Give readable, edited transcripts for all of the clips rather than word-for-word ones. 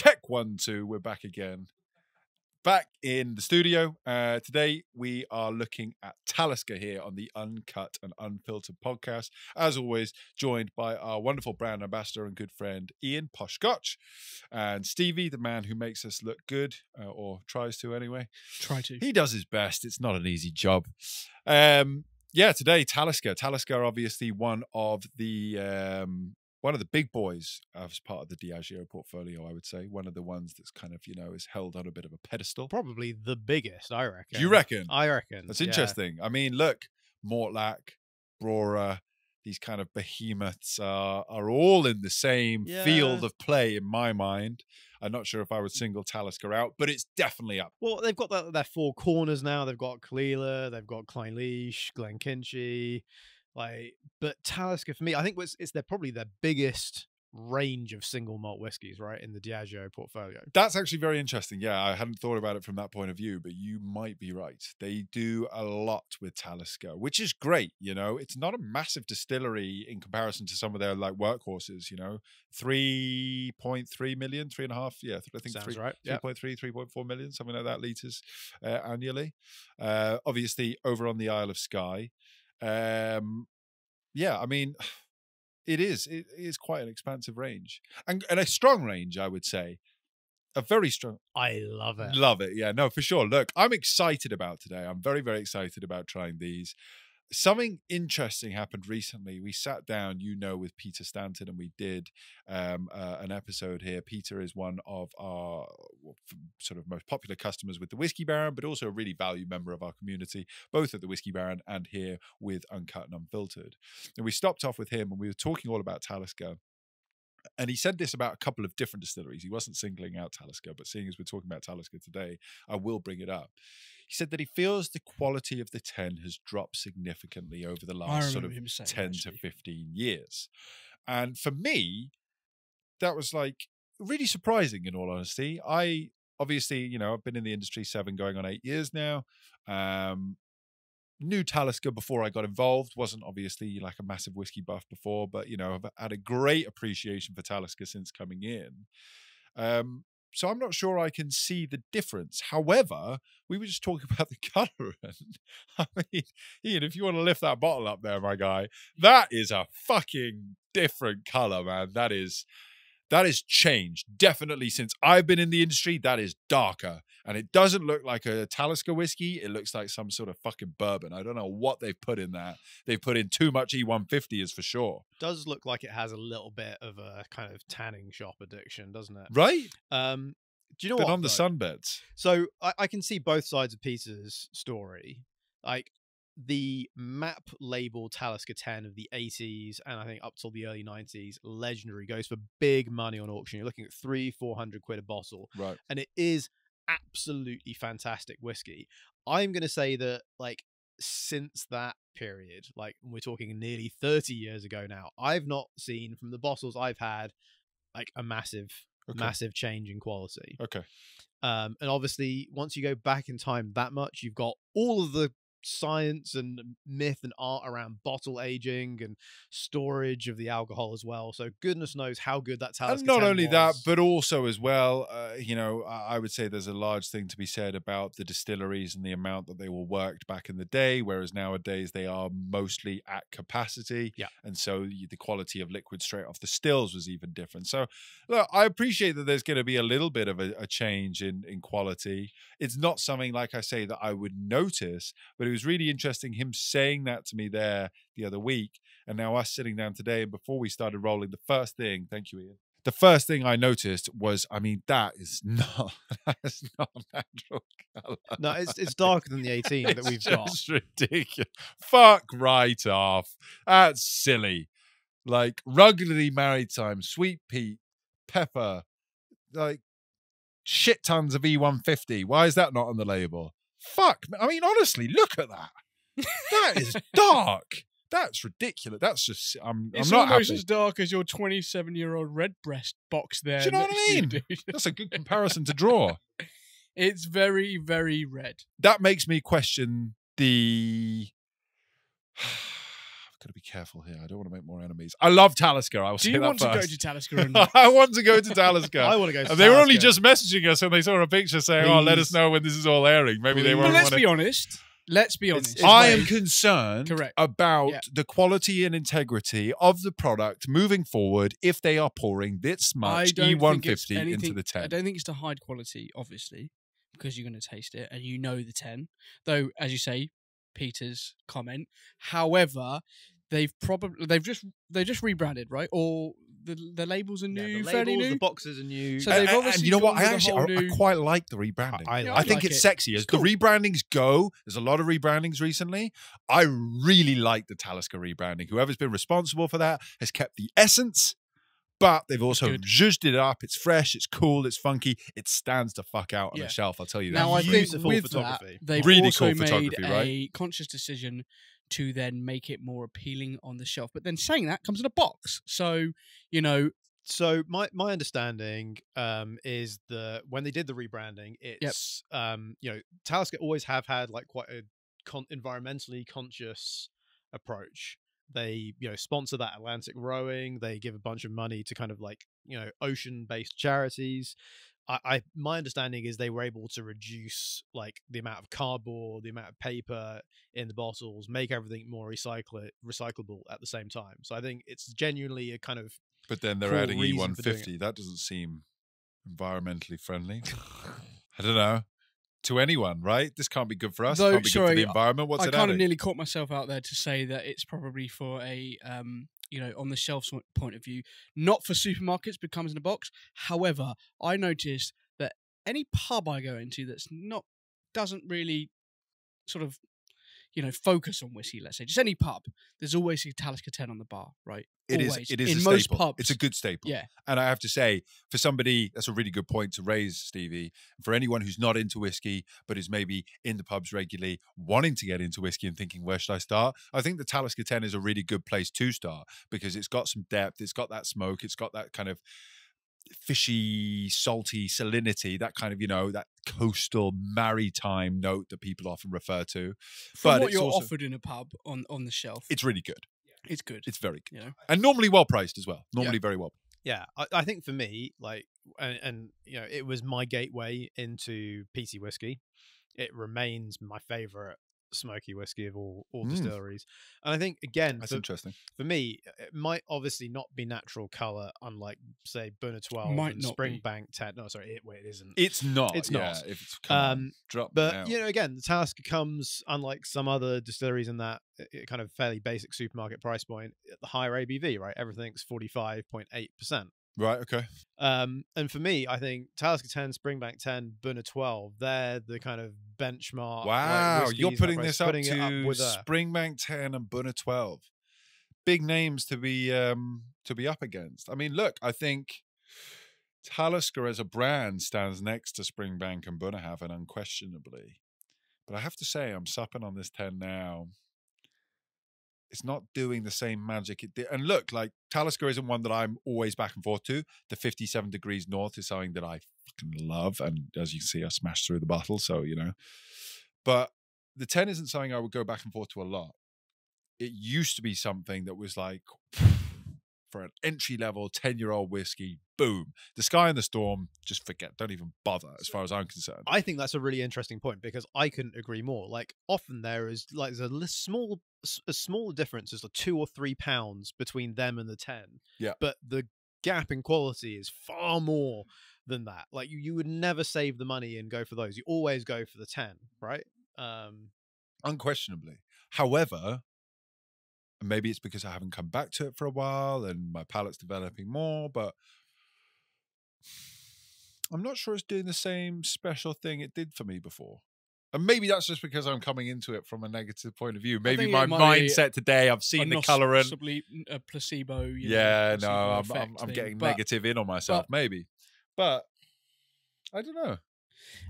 Check 1, 2. We're back again. Back in the studio. Today we are looking at Talisker here on the Uncut and Unfiltered podcast. As always, joined by our wonderful brand ambassador and good friend Ian Posh Scotch, and Stevie, the man who makes us look good, or tries to anyway. Try to. He does his best. It's not an easy job. Today Talisker. Talisker, obviously one of the big boys as part of the Diageo portfolio, I would say. One of the ones that's kind of, is held on a bit of a pedestal. Probably the biggest, I reckon. Do you reckon? I reckon. That's interesting. I mean, look, Mortlach, Brora, these kind of behemoths are all in the same field of play in my mind. I'm not sure if I would single Talisker out, but it's definitely up. Well, they've got their four corners now. They've got Cleela, they've got Clynelish, Glenkinchie. But Talisker for me, I think they're probably their biggest range of single malt whiskies, right, in the Diageo portfolio. That's actually very interesting. Yeah, I hadn't thought about it from that point of view, but you might be right. They do a lot with Talisker, which is great. It's not a massive distillery in comparison to some of their workhorses. 3.3 million, 3.5. Yeah, I think sounds right. 3.3, 3.4 million, something like that liters annually. Obviously, over on the Isle of Skye. I mean, it is quite an expansive range and a strong range, I would say. A very strong. I love it. Love it. Yeah, no, for sure. Look, I'm excited about today. I'm very, very excited about trying these. Something interesting happened recently. We sat down, with Peter Stanton, and we did an episode here. Peter is one of our sort of most popular customers with the Whiskey Baron, but also a really valued member of our community, both at the Whiskey Baron and here with Uncut and Unfiltered. And we stopped off with him, and we were talking all about Talisker. And he said this about a couple of different distilleries. He wasn't singling out Talisker, but seeing as we're talking about Talisker today, I will bring it up. He said that he feels the quality of the 10 has dropped significantly over the last sort of 10 to 15 years. And for me, that was really surprising, in all honesty. I obviously, I've been in the industry 7 going on 8 years now. Knew Talisker before I got involved. Wasn't obviously a massive whiskey buff before, but I've had a great appreciation for Talisker since coming in. So I'm not sure I can see the difference. However, we were just talking about the colour, and I mean, Ian, if you want to lift that bottle up there, my guy, that is a fucking different colour, man. That is changed. Definitely since I've been in the industry, that is darker. And it doesn't look like a Talisker whiskey. It looks like some sort of fucking bourbon. I don't know what they've put in that. They've put in too much E150 is for sure. It does look like it has a little bit of a kind of tanning shop addiction, doesn't it? Right? Do you know Been what? on the sunbeds. So I can see both sides of Peter's story. The map label Talisker 10 of the 80s and I think up till the early 90s, legendary, goes for big money on auction. You're looking at 300-400 quid a bottle. Right. And it is absolutely fantastic whiskey. I'm going to say that since that period, we're talking nearly 30 years ago now, I've not seen from the bottles I've had a massive change in quality. Okay. And obviously once you go back in time that much, you've got all of the science and myth and art around bottle aging and storage of the alcohol as well. So goodness knows how good that Talisker. And not 10 only was. that, but also as well, I would say there's a large thing to be said about the distilleries and the amount that they were worked back in the day, whereas nowadays they are mostly at capacity. Yeah. And so the quality of liquid straight off the stills was even different. So look, I appreciate that there's going to be a little bit of a change in quality. It's not something, like I say, that I would notice, but it was really interesting him saying that to me there the other week, and now us sitting down today. And before we started rolling, the first thing, thank you, Ian, the first thing I noticed was, I mean, that is not natural colour. No, it's darker than the 18 that we've got. It's ridiculous. Fuck right off. That's silly. Ruggedly Maritime, Sweet Peat, Pepper, shit tons of E150. Why is that not on the label? Fuck. I mean, honestly, look at that. That is dark. That's ridiculous. That's just, I'm not almost happy. as dark as your 27-year-old Redbreast box there. Do you know what I mean? That's a good comparison to draw. It's very, very red. That makes me question the got to be careful here. I don't want to make more enemies. I love Talisker. I will Do say you that want to go first. to Talisker? And I want to go to Talisker. I want to go to And they were only Talisker. just messaging us and they saw a picture saying, "Oh, let us Please. know when this is all airing." Maybe they Please. won't but let's want be honest. Let's be honest. it's I am way- concerned Correct. about Yeah. the quality and integrity of the product moving forward if they are pouring this I much don't think it's E150 into anything- the 10. I don't think it's to hide quality, obviously, because you're going to taste it and you know the 10. Though, as you say, Peter's comment. However, they've just rebranded, right? Or the labels are Yeah, new, the fairly labels, new. the boxes are new. So they've And obviously you know what? gone I with a whole actually I new- quite like the rebranding. I Yeah, I think like it's it. sexy. As It's cool. the rebrandings go, there's a lot of rebrandings recently. I really like the Talisker rebranding. Whoever's been responsible for that has kept the essence, but they've also good. zhuzhed it up. It's fresh, it's cool, it's funky. It stands to fuck out on Yeah. a shelf, I'll tell you that. Now, I think Beautiful with photography. that, they've Really also cool made photography, right? a conscious decision to then make it more appealing on the shelf. But then saying that comes in a box. So, So my understanding is that when they did the rebranding, it's Talisker always have had like quite a environmentally conscious approach. They sponsor that Atlantic rowing. They give a bunch of money to kind of like ocean based charities. My understanding is they were able to reduce like the amount of cardboard, the amount of paper in the bottles, make everything more recyclable at the same time. So I think it's genuinely a kind of But then they're cool adding reason for doing E150. That doesn't seem environmentally friendly. I don't know. To anyone, right? This can't be good for us. Though, Can't be good for sorry, the environment. What's I it kind of adding? nearly caught myself out there to say that it's probably for a, on the shelf point of view, not for supermarkets, but comes in a box. However, I noticed that any pub I go into doesn't really sort of, focus on whiskey, let's say, just any pub, there's always a Talisker 10 on the bar, right? It is. Always. It is in a most staple. pubs. It's a good staple. Yeah. And I have to say, for somebody, that's a really good point to raise, Stevie. For anyone who's not into whiskey, but is maybe in the pubs regularly, wanting to get into whiskey and thinking, where should I start? I think the Talisker 10 is a really good place to start because it's got some depth, it's got that smoke, it's got that kind of fishy, salty salinity, that kind of, that coastal maritime note that people often refer to. From but what it's you're also, offered in a pub on the shelf, it's really good. it's good. It's very good. You know? And normally well priced as well. Normally very well. Yeah, I think for me, like, and it was my gateway into peaty whiskey. It remains my favorite smoky whiskey of all distilleries. And I think again, That's interesting. for me, it might obviously not be natural color, unlike say Burner 12 Might and not Springbank 10. No, sorry, it isn't. It's not. It's yeah, not. If it's drop But now. again, the Talisker comes, unlike some other distilleries, in that kind of fairly basic supermarket price point at the higher ABV. Right, everything's 45.8%. Right. Okay. And for me, I think Talisker 10, Springbank 10, Burner 12, they're the kind of benchmark. Wow, like, you're whiskeys, putting like, this up putting it to with a, Springbank 10 and Bunner 12. Big names to be up against. I mean, look, I think Talisker as a brand stands next to Springbank and Bunnerhaven unquestionably. But I have to say, I'm supping on this 10 now. It's not doing the same magic it did. And look, like Talisker isn't one that I'm always back and forth to. The 57 degrees north is something that I fucking love. And as you can see, I smashed through the bottle. So, but the 10 isn't something I would go back and forth to a lot. It used to be something that was like, for an entry-level 10-year-old whiskey, boom. The Skye and the Storm, just forget. Don't even bother as far as I'm concerned. I think that's a really interesting point because I couldn't agree more. Like often there's a small difference as to 2 or 3 pounds between them and the 10. Yeah. But the gap in quality is far more than that. Like you would never save the money and go for those. You always go for the 10, right? Unquestionably. However, maybe it's because I haven't come back to it for a while and my palate's developing more, but I'm not sure it's doing the same special thing it did for me before. And maybe that's just because I'm coming into it from a negative point of view. Maybe think my it might be mindset today, I've seen the colorant. Possibly a placebo. I'm effect getting thing. negative in on myself, maybe. But I don't know.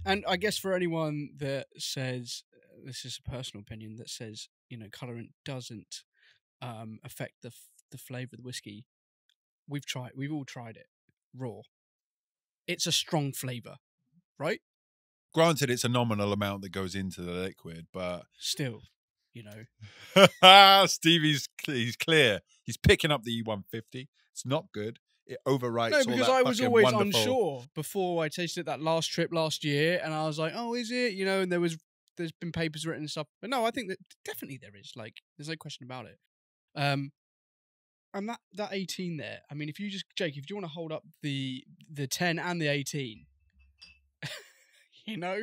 And I guess for anyone that says, this is a personal opinion, that says, colorant doesn't affect the flavour of the whiskey, we've all tried it raw. It's a strong flavour, right? Granted, it's a nominal amount that goes into the liquid, but Still. you know. Stevie's he's clear. He's picking up the E150. It's not good. It overwrites. No, because all that I was fucking always wonderful... unsure before I tasted that last trip last year, and I was like, "Oh, is it?" You know, and there's been papers written and stuff, but no, I think that definitely there is. Like, there's no question about it. And that 18 there. I mean, Jake, if you want to hold up the 10 and the 18, you know,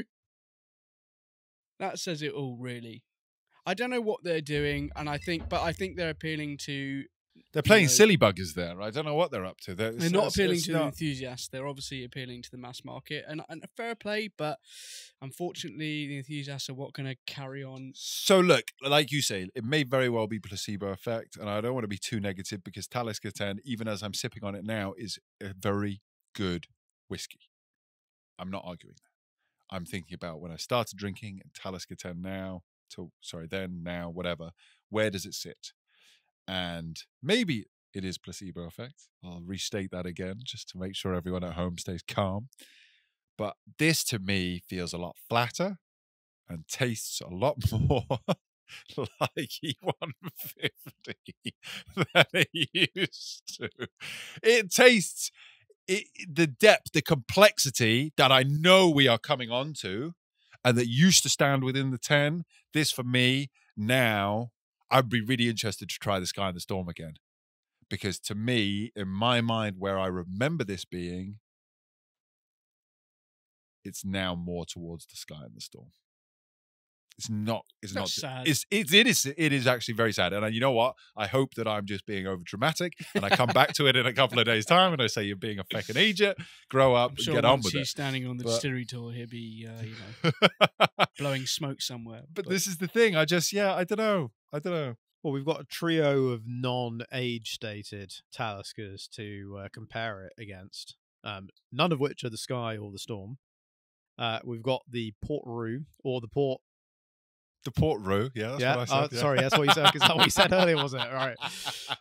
that says it all, really. I don't know what they're doing, and I think they're appealing to. They're playing silly buggers there. I don't know what they're up to. They're not appealing to the enthusiasts. They're obviously appealing to the mass market, and a fair play. But unfortunately, the enthusiasts are what going to carry on. So look, like you say, it may very well be placebo effect, and I don't want to be too negative because Talisker 10, even as I'm sipping on it now, is a very good whiskey. I'm not arguing that. I'm thinking about when I started drinking and Talisker 10 now, now, whatever. Where does it sit? And maybe it is placebo effect. I'll restate that again just to make sure everyone at home stays calm. But this to me feels a lot flatter and tastes a lot more like E150 than it used to. It tastes the depth, the complexity that I know we are coming on to and that used to stand within the 10. This for me now, I'd be really interested to try the Skye and the Storm again. Because to me, in my mind, where I remember this being, it's now more towards the Skye and the Storm. It's not sad. It is actually very sad. And you know what? I hope that I'm just being over dramatic and I come back to it in a couple of days' time and I say you're being a fucking idiot, grow up and get on with it. He's standing on the distillery tour, he'll be blowing smoke somewhere. But this is the thing. I don't know. Well, we've got a trio of non-age stated Taliskers to compare it against, none of which are the Skye or the Storm. We've got the Port Roux or the Port. The Port Roux, yeah, that's what I said. Sorry, that's what you said. Is that what you said earlier, wasn't it? All right.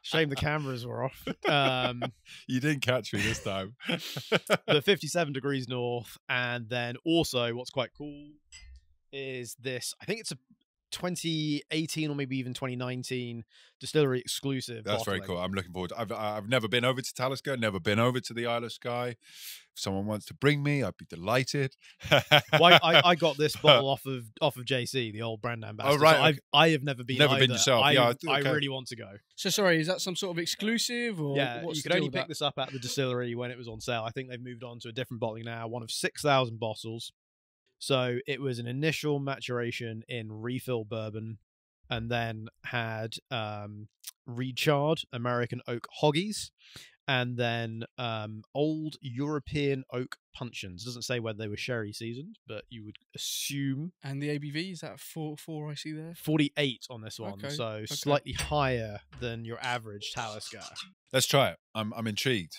Shame the cameras were off. You didn't catch me this time. The 57 degrees north, and then also what's quite cool is this. I think it's a 2018 or maybe even 2019 distillery exclusive. That's bottling. very cool. I'm looking forward to I've never been over to Talisker, never been over to the Isle of Skye. If someone wants to bring me, I'd be delighted. Well, I got this bottle off of JC, the old brand ambassador. Oh, right. So I have never been. Never been yourself. I really want to go. So sorry, is that some sort of exclusive? Or yeah, what's you the could deal only with pick that? this up at the distillery when it was on sale. I think they've moved on to a different bottling now, one of 6,000 bottles. So it was an initial maturation in refill bourbon and then had recharred American oak hoggies and then old European oak puncheons. Doesn't say whether they were sherry seasoned, but you would assume. And the ABV, is that 4 I see there? 48 on this one, Okay, so slightly higher than your average Talisker. Let's try it. I'm intrigued.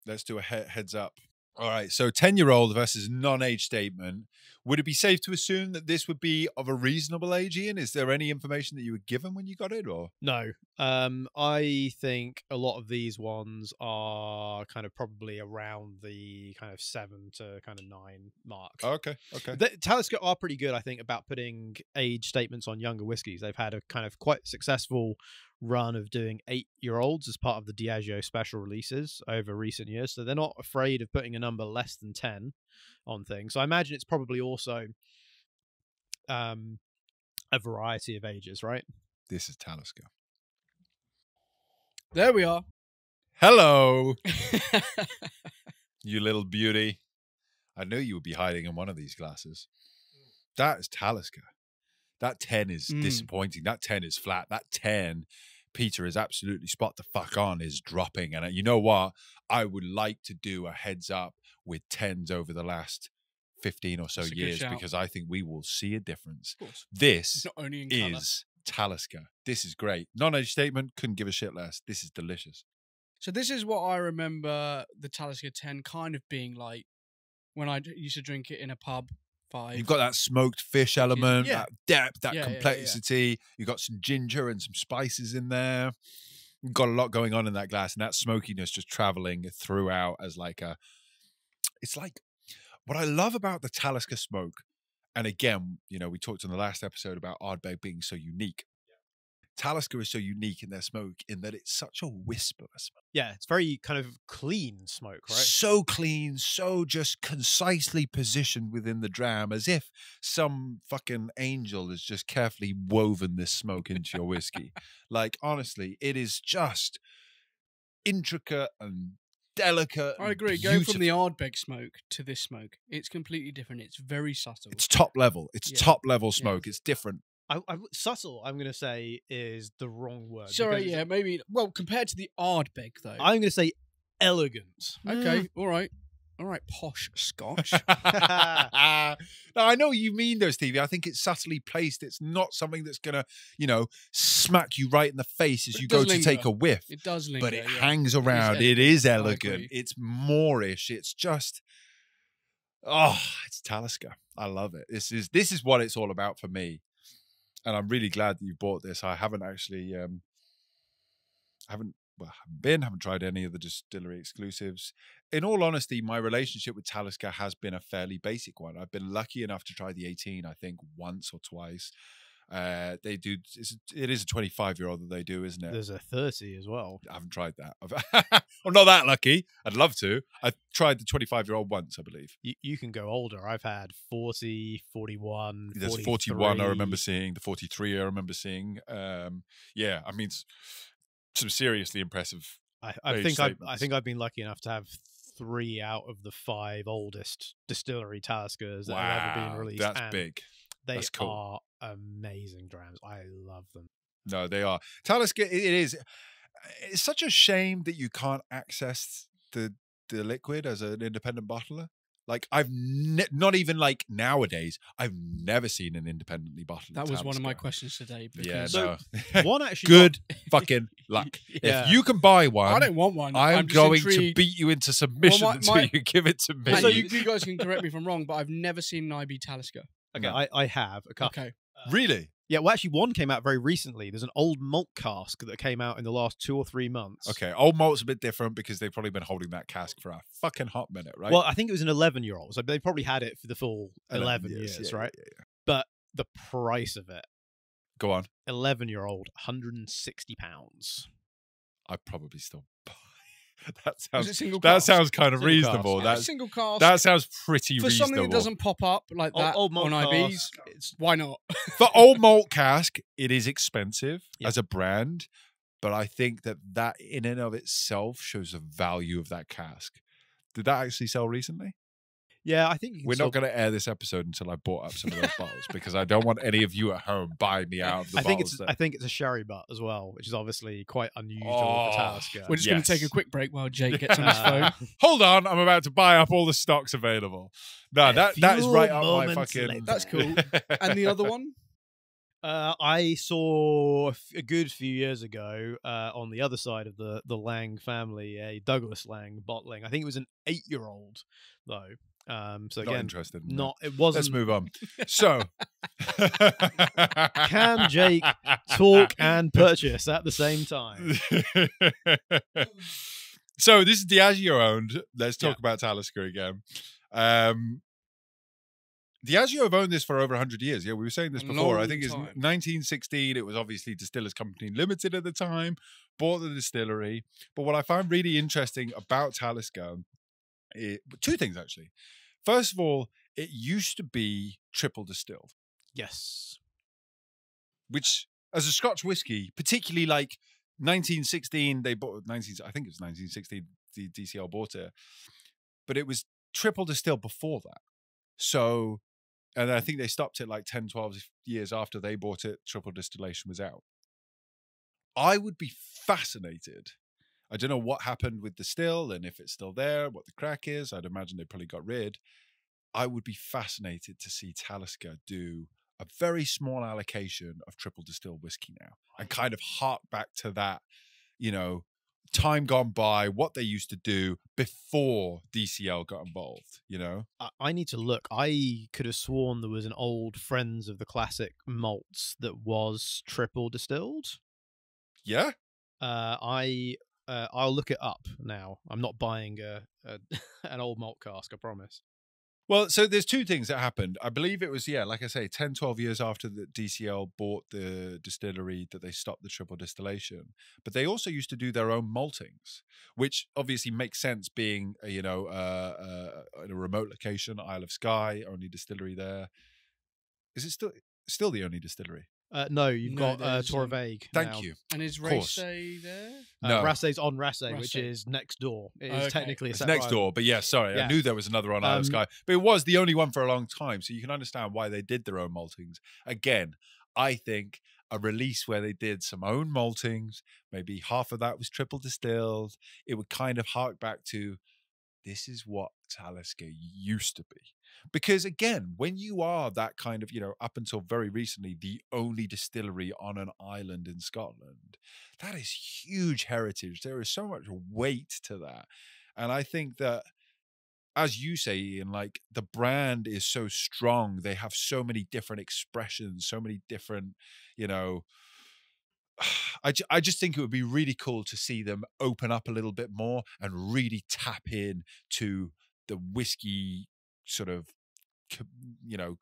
Let's do a heads up. All right, so 10-year-old versus non-age statement. Would it be safe to assume that this would be of a reasonable age, Ian? Is there any information that you were given when you got it, or no? I think a lot of these ones are kind of probably around the kind of 7 to kind of 9 mark. Okay. The Talisker are pretty good, I think, about putting age statements on younger whiskies. They've had a kind of quite successful run of doing 8-year-olds as part of the Diageo special releases over recent years, so they're not afraid of putting a number less than 10 on things. So I imagine it's probably also a variety of ages, right? this is Talisker? There we are. Hello, you little beauty. I knew you would be hiding in one of these glasses. That is Talisker. That 10 is disappointing. That 10 is flat. That 10, Peter, is absolutely spot the fuck on, is dropping. And you know what? I would like to do a heads up with 10s over the last 15 or so years because I think we will see a difference. This not only in is Talisker. This is great. Non-age statement, couldn't give a shit less. This is delicious. So this is what I remember the Talisker 10 kind of being like when I used to drink it in a pub. 5. You've got that smoked fish element, that depth, that complexity. Yeah. You've got some ginger and some spices in there. You've got a lot going on in that glass, and that smokiness just traveling throughout as like a. It's like what I love about the Talisker smoke, And again, you know, we talked in the last episode about Ardbeg being so unique. Talisker is so unique in their smoke in that it's such a whisper smoke. Yeah, it's very kind of clean smoke, right? So clean, so just concisely positioned within the dram, as if some fucking angel has just carefully woven this smoke into your whiskey. Like, honestly, it is just intricate and delicate. I agree. Going from the Ardbeg smoke to this smoke, it's completely different. It's very subtle. It's top level. It's top level smoke. It's different. Subtle, I'm going to say, is the wrong word. Sorry, yeah, maybe. Well, compared to the Ardbeg, though. I'm going to say elegant. Okay, all right. All right, posh Scotch. No, I know what you mean though, Stevie. I think it's subtly placed. It's not something that's going to, you know, smack you right in the face as you go to take a whiff. It does linger. But it hangs around. It is elegant. It's Moorish. It's just, it's Talisker. I love it. This is what it's all about for me. And I'm really glad that you bought this. I haven't actually, haven't tried any of the distillery exclusives. In all honesty, my relationship with Talisker has been a fairly basic one. I've been lucky enough to try the 18, I think, once or twice. They do. It is a 25-year-old that they do, isn't it? There's a 30 as well. I haven't tried that. I'm not that lucky. I'd love to. I tried the 25-year-old once, I believe. You can go older. I've had 40, 41, There's 43. 41 I remember seeing. The 43 I remember seeing. Yeah, I mean, some seriously impressive. I think I've been lucky enough to have 3 out of the 5 oldest distillery Taliskers that have ever been released. That's big. That's cool. Are amazing drams. I love them. No, they are. Talisker, it is. It's such a shame that you can't access the liquid as an independent bottler. Like, I've not even like nowadays, I've never seen an independently bottled. That was one of my questions today. Because one actually good fucking luck. Yeah. If you can buy one, I don't want one. I'm going to beat you into submission until you give it to me. So you guys can correct me if I'm wrong, but I've never seen an IB Talisker. Okay, No. I have a couple. Okay. Really? Yeah, well, actually, one came out very recently. There's an old malt cask that came out in the last 2 or 3 months. Okay, old malt's a bit different because they've probably been holding that cask for a fucking hot minute, right? Well, I think it was an 11-year-old, so they probably had it for the full 11 years, yeah, right? Yeah. But the price of it, Go on. 11-year-old, £160. I'd probably still buy. That Was it single that cask? sounds kind of Single reasonable. cask. That's Single cask. that sounds pretty for reasonable. something that doesn't pop up like that Old malt on IBs. cask, Why not? For old malt cask, it is expensive Yeah. as a brand, but I think that in and of itself shows the value of that cask. Did that actually sell recently? Yeah, I think you can We're still... not going to air this episode until I bought up some of those bottles because I don't want any of you at home buying me out of the I think bottles. I think it's a sherry butt as well, which is obviously quite unusual Oh, for Talisker. We're just going to take a quick break while Jake gets on his phone. Hold on, I'm about to buy up all the stocks available. No, that is few right up my moments fucking. later. That's cool. And the other one? I saw a good few years ago on the other side of the Lang family, a Douglas Lang bottling. I think it was an 8-year-old though. So Not again, interested. it wasn't. Let's move on. So, can Jake talk and purchase at the same time? So this is Diageo owned. Let's talk about Talisker again. Diageo have owned this for over 100 years. Yeah, we were saying this before. I think it's 1916. It was obviously Distillers Company Limited at the time, bought the distillery. But what I find really interesting about Talisker, two things actually. First of all, it used to be triple distilled. Yes. Which, as a Scotch whiskey, particularly like 1916, they bought I think it was 1916, the DCL bought it. But it was triple distilled before that. So, and I think they stopped it like 10, 12 years after they bought it, triple distillation was out. I would be fascinated. I don't know what happened with the still and if it's still there, what the crack is. I'd imagine they probably got rid. I would be fascinated to see Talisker do a very small allocation of triple distilled whiskey now and kind of hark back to that, you know, time gone by, what they used to do before DCL got involved, you know? I need to look. I could have sworn there was an old Friends of the Classic malts that was triple distilled. Yeah? I'll look it up now. I'm not buying an old malt cask, I promise. Well, so there's two things that happened. I believe it was, like I say, 10, 12 years after the DCL bought the distillery that they stopped the triple distillation. But they also used to do their own maltings, which obviously makes sense being, in a remote location, Isle of Skye, only distillery there. Is it still the only distillery? No, you've No, got there's, Torvaig. Thank you. And is course. Race there? No. Rassay's on Rassay, which Rassay. is next door. It is Okay. technically a It's separate next door, but sorry, Yeah. I knew there was another on Isle of Skye, but it was the only one for a long time, so you can understand why they did their own maltings. Again, I think a release where they did some own maltings, maybe half of that was triple distilled, it would kind of hark back to, this is what Talisker used to be. Because again, when you are that kind of, up until very recently, the only distillery on an island in Scotland, that is huge heritage. There is so much weight to that. And I think that, as you say, Ian, like the brand is so strong. They have so many different expressions, so many different, I just think it would be really cool to see them open up a little bit more and really tap in to the whiskey sort of,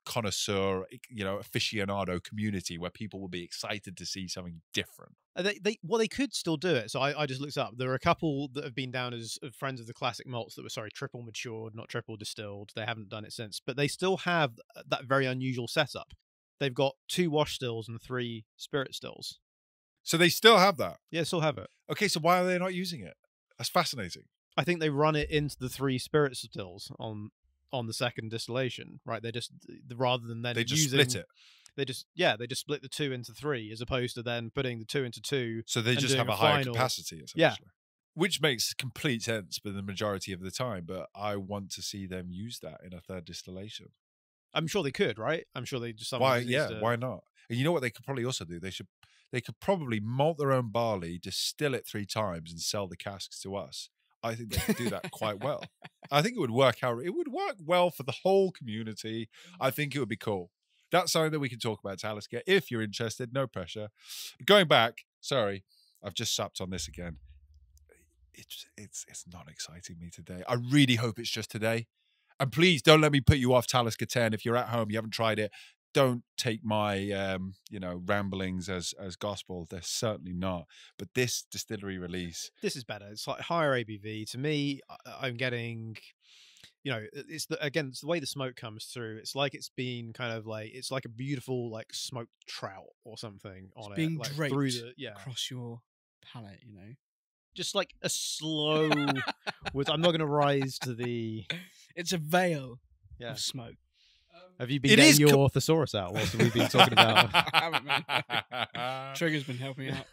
connoisseur, aficionado community where people will be excited to see something different. They could still do it. So I just looked up. There are a couple that have been down as friends of the classic malts that were, triple matured, not triple distilled. They haven't done it since, but they still have that very unusual setup. They've got 2 wash stills and 3 spirit stills. So they still have that? Yeah, still have it. Okay, so why are they not using it? That's fascinating. I think they run it into the 3 spirit stills on the second distillation, right? They just, rather than then they just using, split it. They just split the 2 into 3 as opposed to then putting the 2 into 2. So they just have a higher capacity, essentially. Yeah. Which makes complete sense for the majority of the time, but I want to see them use that in a third distillation. I'm sure they could, right? I'm sure they just why not? And you know what they could probably also do? They could probably malt their own barley, distill it 3 times, and sell the casks to us. I think they could do that quite well. I think it would work out. It would work well for the whole community. I think it would be cool. That's something that we can talk about, Talisker. If you're interested, no pressure. Going back, sorry, I've just supped on this again. It's not exciting me today. I really hope it's just today. And please don't let me put you off Talisker 10. If you're at home, you haven't tried it, don't take my ramblings as gospel. They're certainly not. But this distillery release, this is better. It's like higher ABV. To me, I'm getting, it's the way the smoke comes through. It's like it's been kind of like, it's like a beautiful like smoked trout or something on it, being like draped through the across your palate. Just like a slow. I'm not going to rise to the. It's a veil Yeah. of smoke. Have you been getting your thesaurus out whilst we've been talking about? I haven't, man. Trigger's been helping out.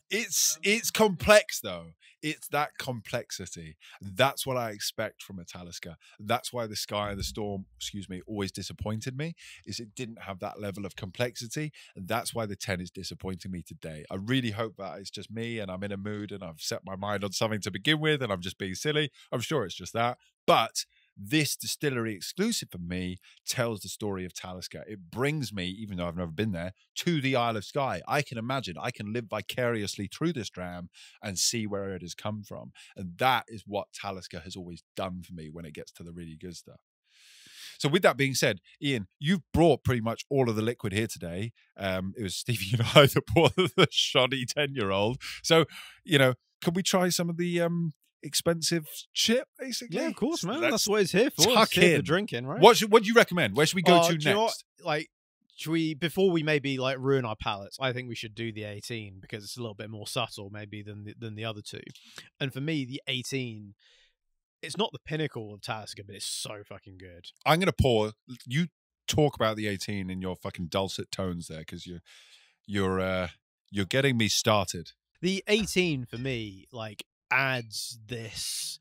It's complex though. It's that complexity. That's what I expect from a Talisker. That's why the Skye and the Storm, always disappointed me. Is it didn't have that level of complexity, and that's why the 10 is disappointing me today. I really hope that it's just me, and I'm in a mood, and I've set my mind on something to begin with, and I'm just being silly. I'm sure it's just that, but this distillery exclusive for me tells the story of Talisker. It brings me, even though I've never been there, to the Isle of Skye. I can imagine, I can live vicariously through this dram and see where it has come from. And that is what Talisker has always done for me when it gets to the really good stuff. So with that being said, Ian, you've brought pretty much all of the liquid here today. It was Stevie and I that brought the shoddy 10-year-old. So, can we try some of the expensive shit, basically? Yeah, of course, man. That's what it's here for. Tuck it's here in. for drinking, right? What do you recommend? Where should we go to do you know what? next? Like, should we, before we maybe like ruin our palates, I think we should do the 18 because it's a little bit more subtle maybe than the other 2. And for me, the 18, it's not the pinnacle of Talisker, but it's so fucking good. I'm gonna pour. You talk about the 18 in your fucking dulcet tones there, because you're getting me started. The 18 for me like adds this.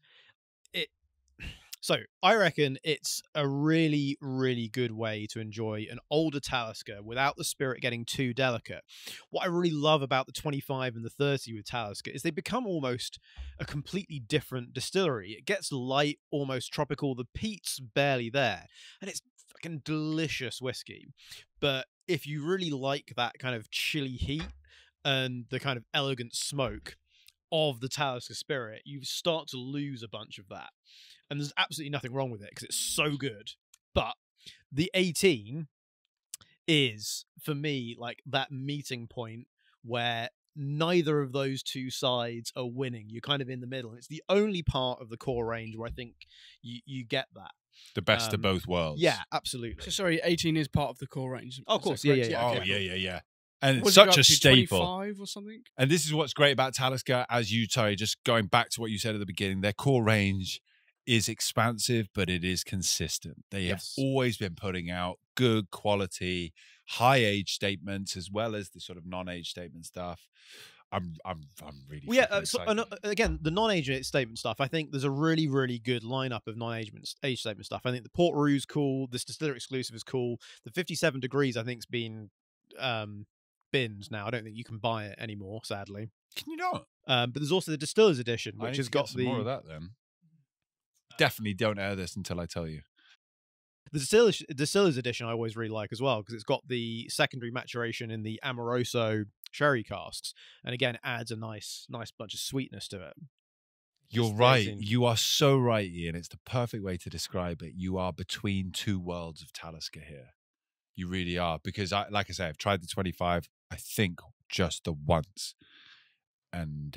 So I reckon it's a really, really good way to enjoy an older Talisker without the spirit getting too delicate. What I really love about the 25 and the 30 with Talisker is they become almost a completely different distillery. It gets light, almost tropical. The peat's barely there, and it's fucking delicious whiskey. But if you really like that kind of chilly heat and the kind of elegant smoke of the Talisker spirit, you start to lose a bunch of that. And there's absolutely nothing wrong with it because it's so good. But the 18 is, for me, like that meeting point where neither of those two sides are winning. You're kind of in the middle. It's the only part of the core range where I think you get that. The best of both worlds. Yeah, absolutely. So sorry, 18 is part of the core range. Oh, of course, yeah. Oh, okay. yeah. And Was it's it such up a to staple. 25 or something? And this is what's great about Talisker, as you, Terry, just going back to what you said at the beginning, their core range is expansive, but it is consistent. They have always been putting out good quality, high age statements, as well as the sort of non-age statement stuff. I'm really excited. So again, the non-age statement stuff. I think there's a really, really good lineup of non-age statement stuff. I think the Port Rouge's cool. This distiller exclusive is cool. The 57 degrees, I think, has been binned now. I don't think you can buy it anymore, sadly. Can you not? But there's also the Distiller's Edition, which has got some more of that. Then definitely don't air this until I tell you. The Distiller's Edition I always really like as well, because it's got the secondary maturation in the Amoroso sherry casks, and again it adds a nice bunch of sweetness to it. You're right. You are so right, Ian. It's the perfect way to describe it. You are between two worlds of Talisker here. You really are, because like I say, I've tried the 25. I think just the once, and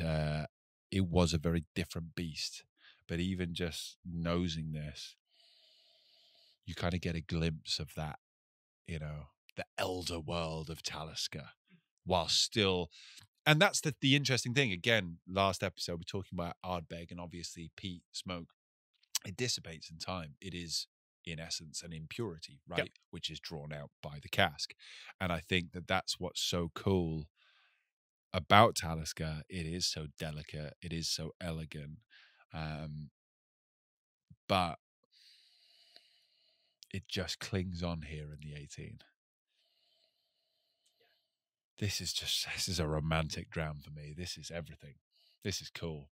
it was a very different beast. But even just nosing this, you kind of get a glimpse of that, the elder world of Talisker, while still, and that's the interesting thing. Again, last episode we're talking about Ardbeg and obviously peat smoke. It dissipates in time. It is, in essence, an impurity, right? Yep. Which is drawn out by the cask. And I think that that's what's so cool about Talisker. It is so delicate. It is so elegant. But it just clings on here in the 18. This is a romantic dram for me. This is everything. This is cool.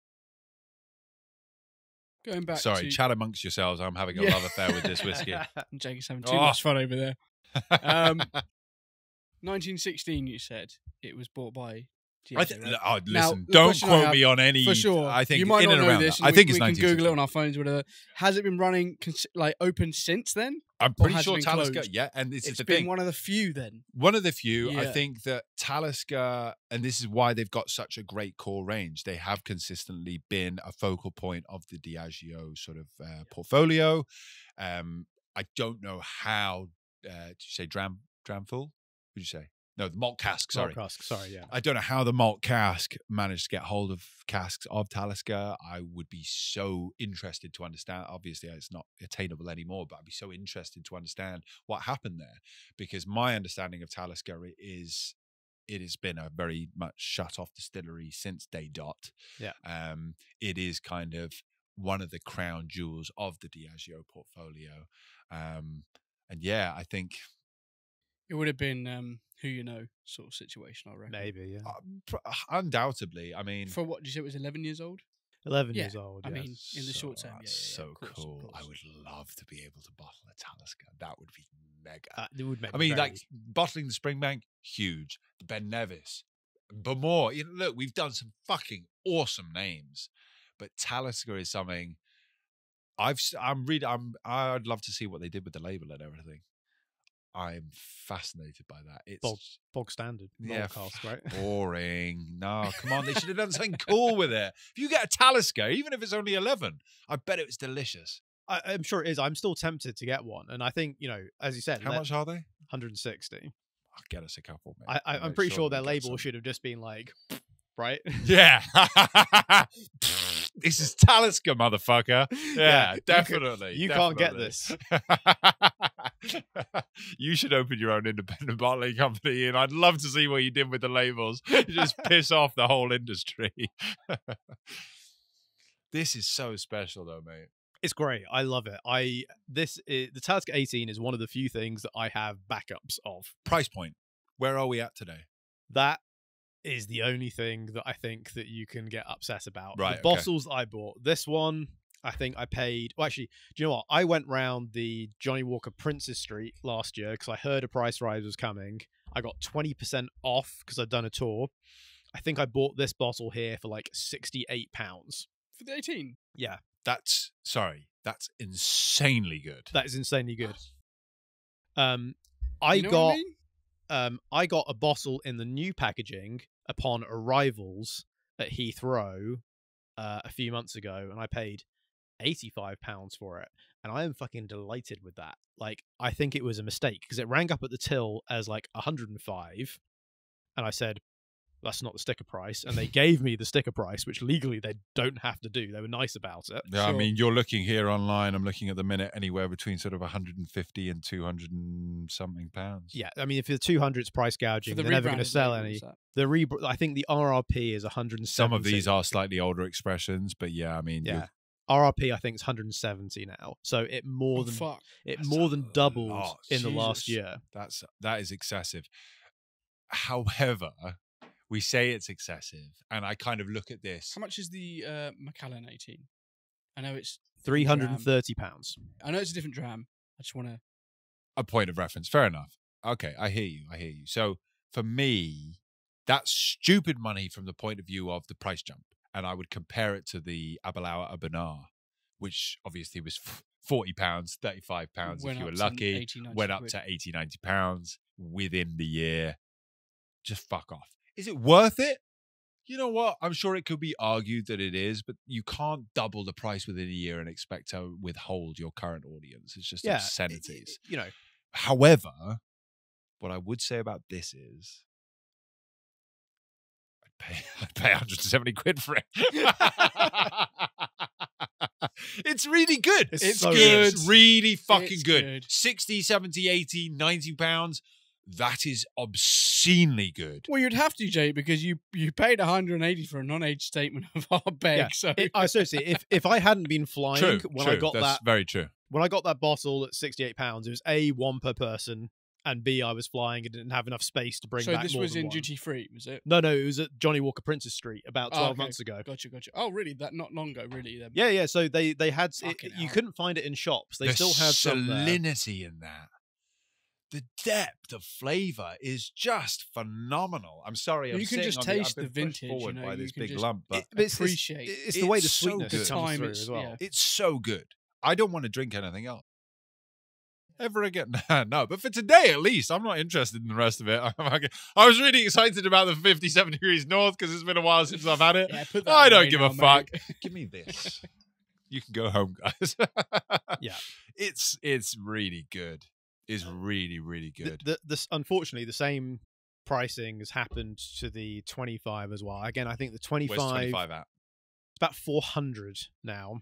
Going back Sorry, chat amongst yourselves. I'm having a love affair with this whiskey. Jake's having too much fun over there. 1916, you said it was bought by. Listen, don't quote me on any. For sure, I think you might in not and know around this. I think it's we can 1916. Google it on our phones, or whatever. Has it been running open since then? I'm pretty sure Talisker. Yeah, and it's the been thing. One of the few. Then one of the few. Yeah. I think that Talisker, and this is why they've got such a great core range. They have consistently been a focal point of the Diageo sort of portfolio. I don't know how. Did you say dramful? What did you say? No, the malt cask, sorry. Malt cask, sorry, yeah. I don't know how the malt cask managed to get hold of casks of Talisker. I would be so interested to understand. Obviously, it's not attainable anymore, but I'd be so interested to understand what happened there. Because my understanding of Talisker is it has been a very much shut-off distillery since day dot. Yeah. It is kind of one of the crown jewels of the Diageo portfolio. And yeah, I think... It would have been who you know sort of situation, I reckon. Maybe, yeah. Undoubtedly. I mean... For what, did you say it was 11 years old? 11 years old, I yes. mean, in the short term, so of course, cool. of course. I would love to be able to bottle a Talisker. That would be mega. It would make like bottling the Springbank, huge. The Ben Nevis, but more. Look, we've done some fucking awesome names, but Talisker is something I'd love to see what they did with the label and everything. I'm fascinated by that. It's bog standard. Cask, right? Boring. No, come on. They should have done something cool with it. If you get a Talisker, even if it's only 11, I bet it was delicious. I'm sure it is. I'm still tempted to get one. And I think, as you said, how much are they? 160. I'll get us a couple, mate. I'm pretty sure their label should have just been like, right? Yeah. This is Talisker, motherfucker. Yeah, definitely. You can't get this. You should open your own independent bottling company, and I'd love to see what you did with the labels. You just piss off the whole industry. This is so special, though, mate. It's great. I love it. The Talisker 18 is one of the few things that I have backups of. Price point. Where are we at today? That is the only thing that I think that you can get upset about. Right, the bottles that I bought. This one, I think I paid... Well, actually, do you know what? I went round the Johnny Walker Princes Street last year because I heard a price rise was coming. I got 20% off because I'd done a tour. I think I bought this bottle here for like £68. For the 18? Yeah. Sorry, That's insanely good. That is insanely good. You know what I mean? I got a bottle in the new packaging upon arrivals at Heathrow a few months ago, and I paid £85 for it, and I am fucking delighted with that. Like, I think it was a mistake because it rang up at the till as like 105, and I said, that's not the sticker price, and they gave me the sticker price, which legally they don't have to do. They were nice about it. Yeah, I mean, you're looking here online. I'm looking at the minute anywhere between sort of 150 and 200 and something pounds. Yeah, I mean, if the 200's price gouging, they're never going to sell any. I think the RRP is 170. Some of these are slightly older expressions, but yeah, I mean, yeah. RRP I think is 170 now, so it more than doubled in the last year. That is excessive. However, we say it's excessive, and I kind of look at this. How much is the Macallan 18? I know it's £330. I know it's a different dram. I just want a point of reference. Fair enough. Okay, I hear you. So for me, that's stupid money from the point of view of the price jump, and I would compare it to the Abalawa Abanar, which obviously was £40, £35 if you were lucky. 80, went up to 80, £90 within the year. Just fuck off. Is it worth it? You know what? I'm sure it could be argued that it is, but you can't double the price within a year and expect to withhold your current audience. It's just obscenities. However, what I would say about this is I'd pay 170 quid for it. It's really good. It's so good. good. It's really fucking It's good. good. 60, 70, 80, 90 pounds. That is obscenely good. Well, you'd have to, Jay, because you paid 180 for a non-age statement of our beg. Yeah. So I seriously, if I hadn't been flying I got that's very true. When I got that bottle at £68, it was A, one per person, and B, I was flying and didn't have enough space to bring back more this was than in one. duty free, was it? No, it was at Johnny Walker Princess Street about 12 months ago. Gotcha. Oh, really? That not long ago, really? Then. Yeah. So they had Fucking you hell. couldn't find it in shops. They The still had some there. salinity in that. The depth of flavour is just phenomenal. I'm sorry, Well, I'm you can sitting just on the- taste I've been the pushed vintage. forward by You this can big just lump, but appreciate. It's the way the It's so sweetness good. comes Time through is- as well. yeah. it's so good. I don't want to drink anything else ever again. No, but for today at least, I'm not interested in the rest of it. I was really excited about the 57 degrees north because it's been a while since I've had it. Yeah, put that I don't away give now, a fuck. mate. Give me this. You can go home, guys. Yeah. It's really good. It's really, really good. Unfortunately, the same pricing has happened to the 25 as well. Again, I think the 25, Where's 25 at? it's about 400 now.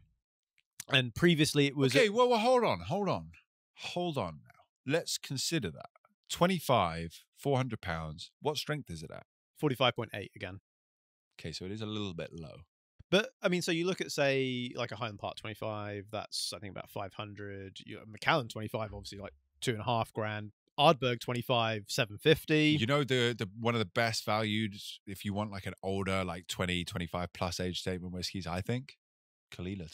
And previously it was... Okay, well, hold on now. Let's consider that. 25, £400. What strength is it at? 45.8 again. Okay, so it is a little bit low. But, I mean, so you look at, say, like a Highland Park 25, that's, I think, about 500. Macallan 25, obviously, like $2,500. Ardbeg 25, 750. You know, the one of the best valued, if you want like an older, like 20, 25 plus age statement whiskies, I think, Kalila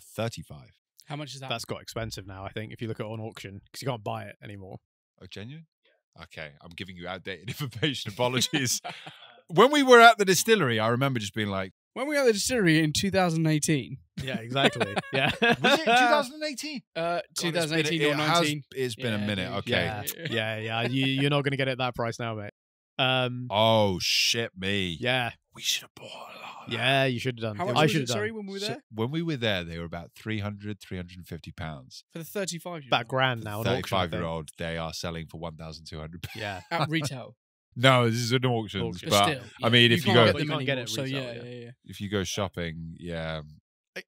35. How much is that? That's got expensive now, I think, if you look at it on auction, because you can't buy it anymore. Oh, genuine? Yeah. Okay, I'm giving you outdated information. Apologies. When we were at the distillery, I remember just being like, when we were at the distillery in 2018. Yeah, exactly. Yeah. was it 2018? 2018 or 19. It's been a minute. dude. Okay. Yeah. You're not going to get it at that price now, mate. Oh, shit me. Yeah. We should have bought a lot of that. Yeah, you should have done. How much I was should it, have done. sorry, when we were there? When we were there, they were about 300, 350 pounds. For the 35-year-old. About grand now. 35-year-old, they are selling for 1,200. Yeah. At retail. No, this is an auction. Auction. But still, I mean, if you can't go, get them You can't get anymore, it so retail, yeah. if you go shopping, yeah,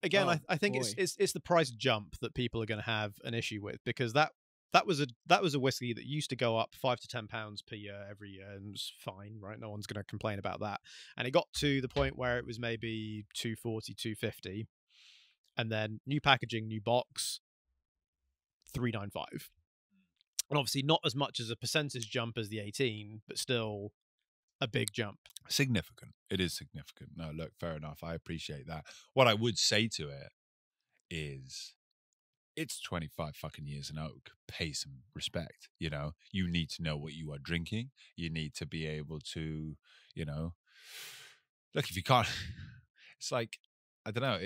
Again, Oh, I think boy. it's the price jump that people are going to have an issue with, because that was a whiskey that used to go up £5 to £10 per year every year, and was fine, right? No one's going to complain about that. And it got to the point where it was maybe 240, 250, and then new packaging, new box, 395. And obviously not as much as a percentage jump as the 18, but still a big jump. significant. It is significant. No, look, fair enough. I appreciate that. What I would say to it is, it's 25 fucking years in oak. Pay some respect. You know, you need to know what you are drinking. You need to be able to, you know, look, if you can't, it's like, I don't know.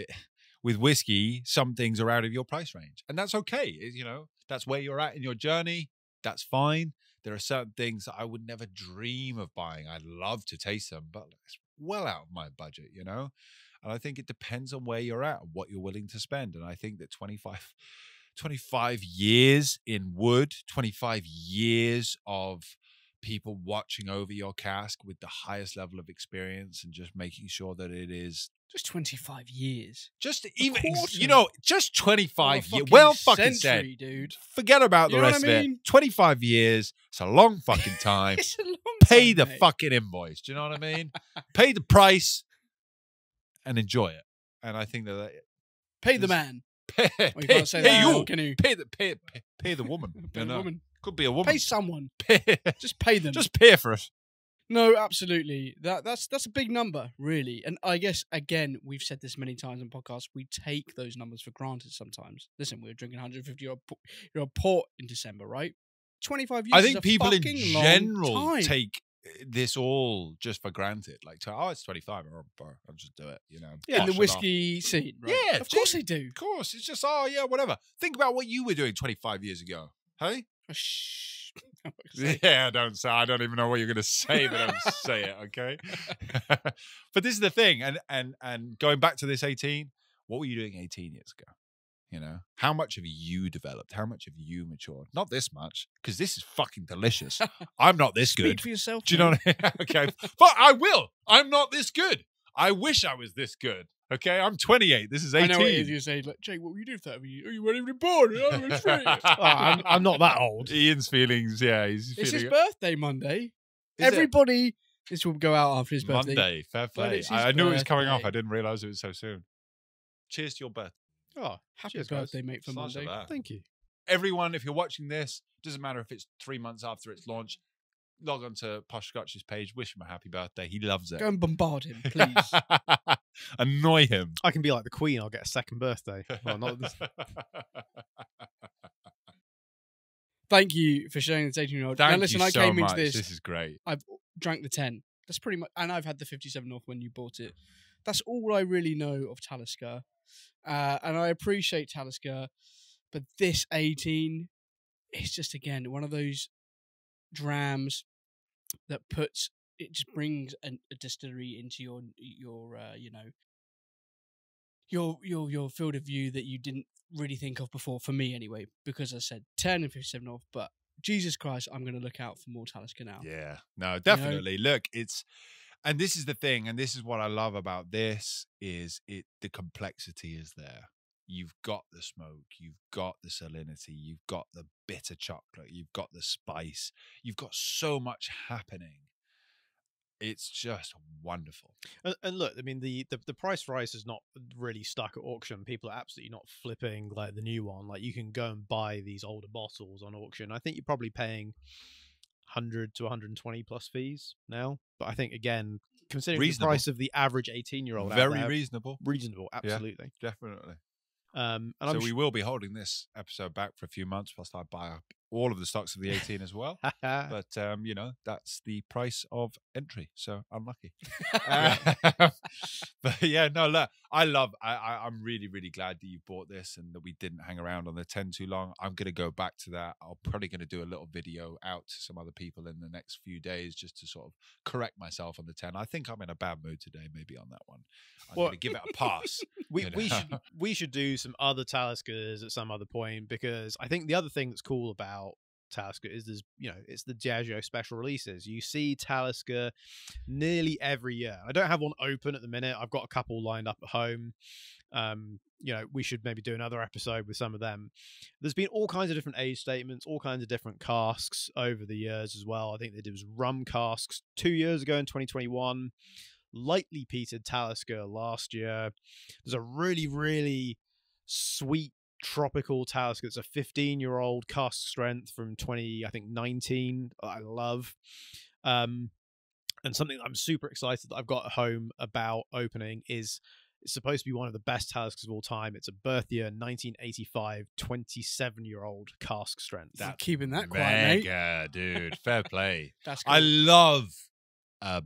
with whiskey, some things are out of your price range, and that's okay. You know, that's where you're at in your journey. That's fine. There are certain things that I would never dream of buying. I'd love to taste them, but it's well out of my budget, you know? And I think it depends on where you're at and what you're willing to spend. And I think that 25 years in wood, 25 years of people watching over your cask with the highest level of experience and just making sure that it is Just 25 years. just even, quarter. you know, just 25 years. Fucking Well fucking century, said. dude. Forget about You the know rest what I of it. mean? 25 years. It's a long fucking time. It's a long Pay time, the mate. fucking invoice. Do you know what I mean? Pay the price and enjoy it. And I think that Pay the man. pay, Well, you can't say pay that, you. can you? Pay the woman. Pay You the know? woman. Could be a woman. Pay someone. Pay, Just pay them. just pay for it. No, absolutely. That's a big number, really. And I guess again, we've said this many times on podcasts. We take those numbers for granted sometimes. Listen, we were drinking 150-year-old port in December, right? 25 years. I is think a people in fucking long general time. take this all just for granted. Like, it's 25. I'll just do it. You know, in the wash it off. whiskey scene, right? Yeah, of course they do. Of course, it's just whatever. Think about what you were doing 25 years ago, hey? Oh, shh. Yeah, I don't even know what you're going to say, but don't say it, okay? But this is the thing, and going back to this 18, what were you doing 18 years ago? You know, how much have you developed? How much have you matured? Not this much, because this is fucking delicious. I'm not this Speak good. for yourself. Do you know mate. what I mean? Okay, but I will. I'm not this good. I wish I was this good. Okay, I'm 28. This is 18. I know what it is. You say, like, Jake, what were you doing for that? You weren't even born. I was 20. I'm not that old. Ian's feelings, yeah, he's It's his feeling birthday Monday. Is it? Everybody, this will go out after his birthday. Monday. Fair play. it's his I knew it was coming off. birthday. I didn't realize it was so soon. Cheers to your birthday. Oh, Happy cheers, guys. birthday, mate, for Slice of Monday. that. Thank you. Everyone, if you're watching this, doesn't matter if it's 3 months after its launch, log on to Posh Scotch's page, wish him a happy birthday. He loves it. Go and bombard him, please. Annoy him. I can be like the Queen. I'll get a second birthday. Well, not this. Thank you for sharing this 18-year-old. Thank Now, listen, you I so came much. into this. This is great. I've drank the 10. That's pretty much, and I've had the 57 North when you bought it. That's all I really know of Talisker, and I appreciate Talisker, but this 18 is just again one of those drams that just brings a distillery into your field of view that you didn't really think of before. For me, anyway, because I said 10 and 57 North, but Jesus Christ, I'm going to look out for more Talisker now. Yeah, no, definitely. Look, and this is the thing, and this is what I love about this, is the complexity is there. You've got the smoke, you've got the salinity, you've got the bitter chocolate, you've got the spice, you've got so much happening. It's just wonderful. And look, I mean, the price rise is not really stuck at auction. People are absolutely not flipping like the new one. Like, you can go and buy these older bottles on auction. I think you're probably paying 100 to 120 plus fees now. But I think, again, considering Reasonable. the price of the average 18-year-old, Very reasonable. reasonable, absolutely. Definitely. And So we will be holding this episode back for a few months whilst I buy up all of the stocks of the 18 as well. But, you know, that's the price of entry. So unlucky. But yeah, no, look, I'm really, really glad that you bought this and that we didn't hang around on the 10 too long. I'm going to go back to that. I'm probably going to do a little video out to some other people in the next few days just to sort of correct myself on the 10. I think I'm in a bad mood today, maybe on that one. I'm going to give it a pass. we should do some other Taliskers at some other point, because I think the other thing that's cool about Talisker is it's the Diageo special releases. You see Talisker nearly every year. I don't have one open at the minute. I've got a couple lined up at home. We should maybe do another episode with some of them. There's been all kinds of different age statements, all kinds of different casks over the years as well. I think they did rum casks 2 years ago in 2021. Lightly peated Talisker last year. There's a really, really sweet tropical Talisker. It's a 15-year-old cask strength from 2019. I love. And something that I'm super excited that I've got at home about opening is it's supposed to be one of the best Taliskers of all time. It's a birth year 1985 27-year-old cask strength. That's keeping that quiet, mega, dude. Fair play. That's cool. I love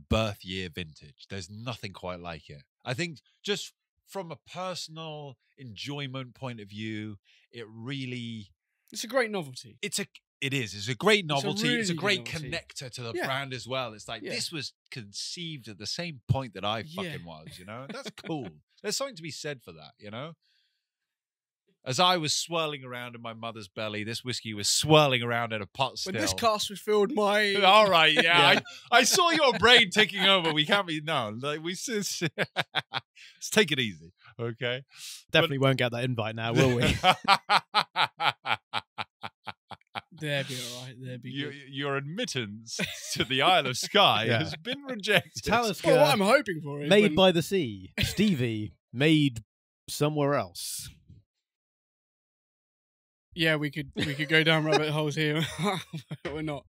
birth year vintage. There's nothing quite like it. I think just from a personal enjoyment point of view, it really It's a great novelty. It is. It's a great novelty. It's a really great good novelty. connector to the Yeah. brand as well. It's like, Yeah. this was conceived at the same point that I Yeah. fucking was, you know? That's cool. There's something to be said for that, you know? As I was swirling around in my mother's belly, this whiskey was swirling around in a pot still. When this cast was filled, my... All right, yeah. Yeah. I saw your brain ticking over. We can't be, no. Like, let's take it easy, okay? Definitely won't get that invite now, will we? They'll be all right. They'll be good. Your admittance to the Isle of Skye Yeah. has been rejected. Talisker, Well, what I'm hoping for is made when- by the sea. Stevie, made somewhere else. Yeah, we could go down rabbit holes here. We're not.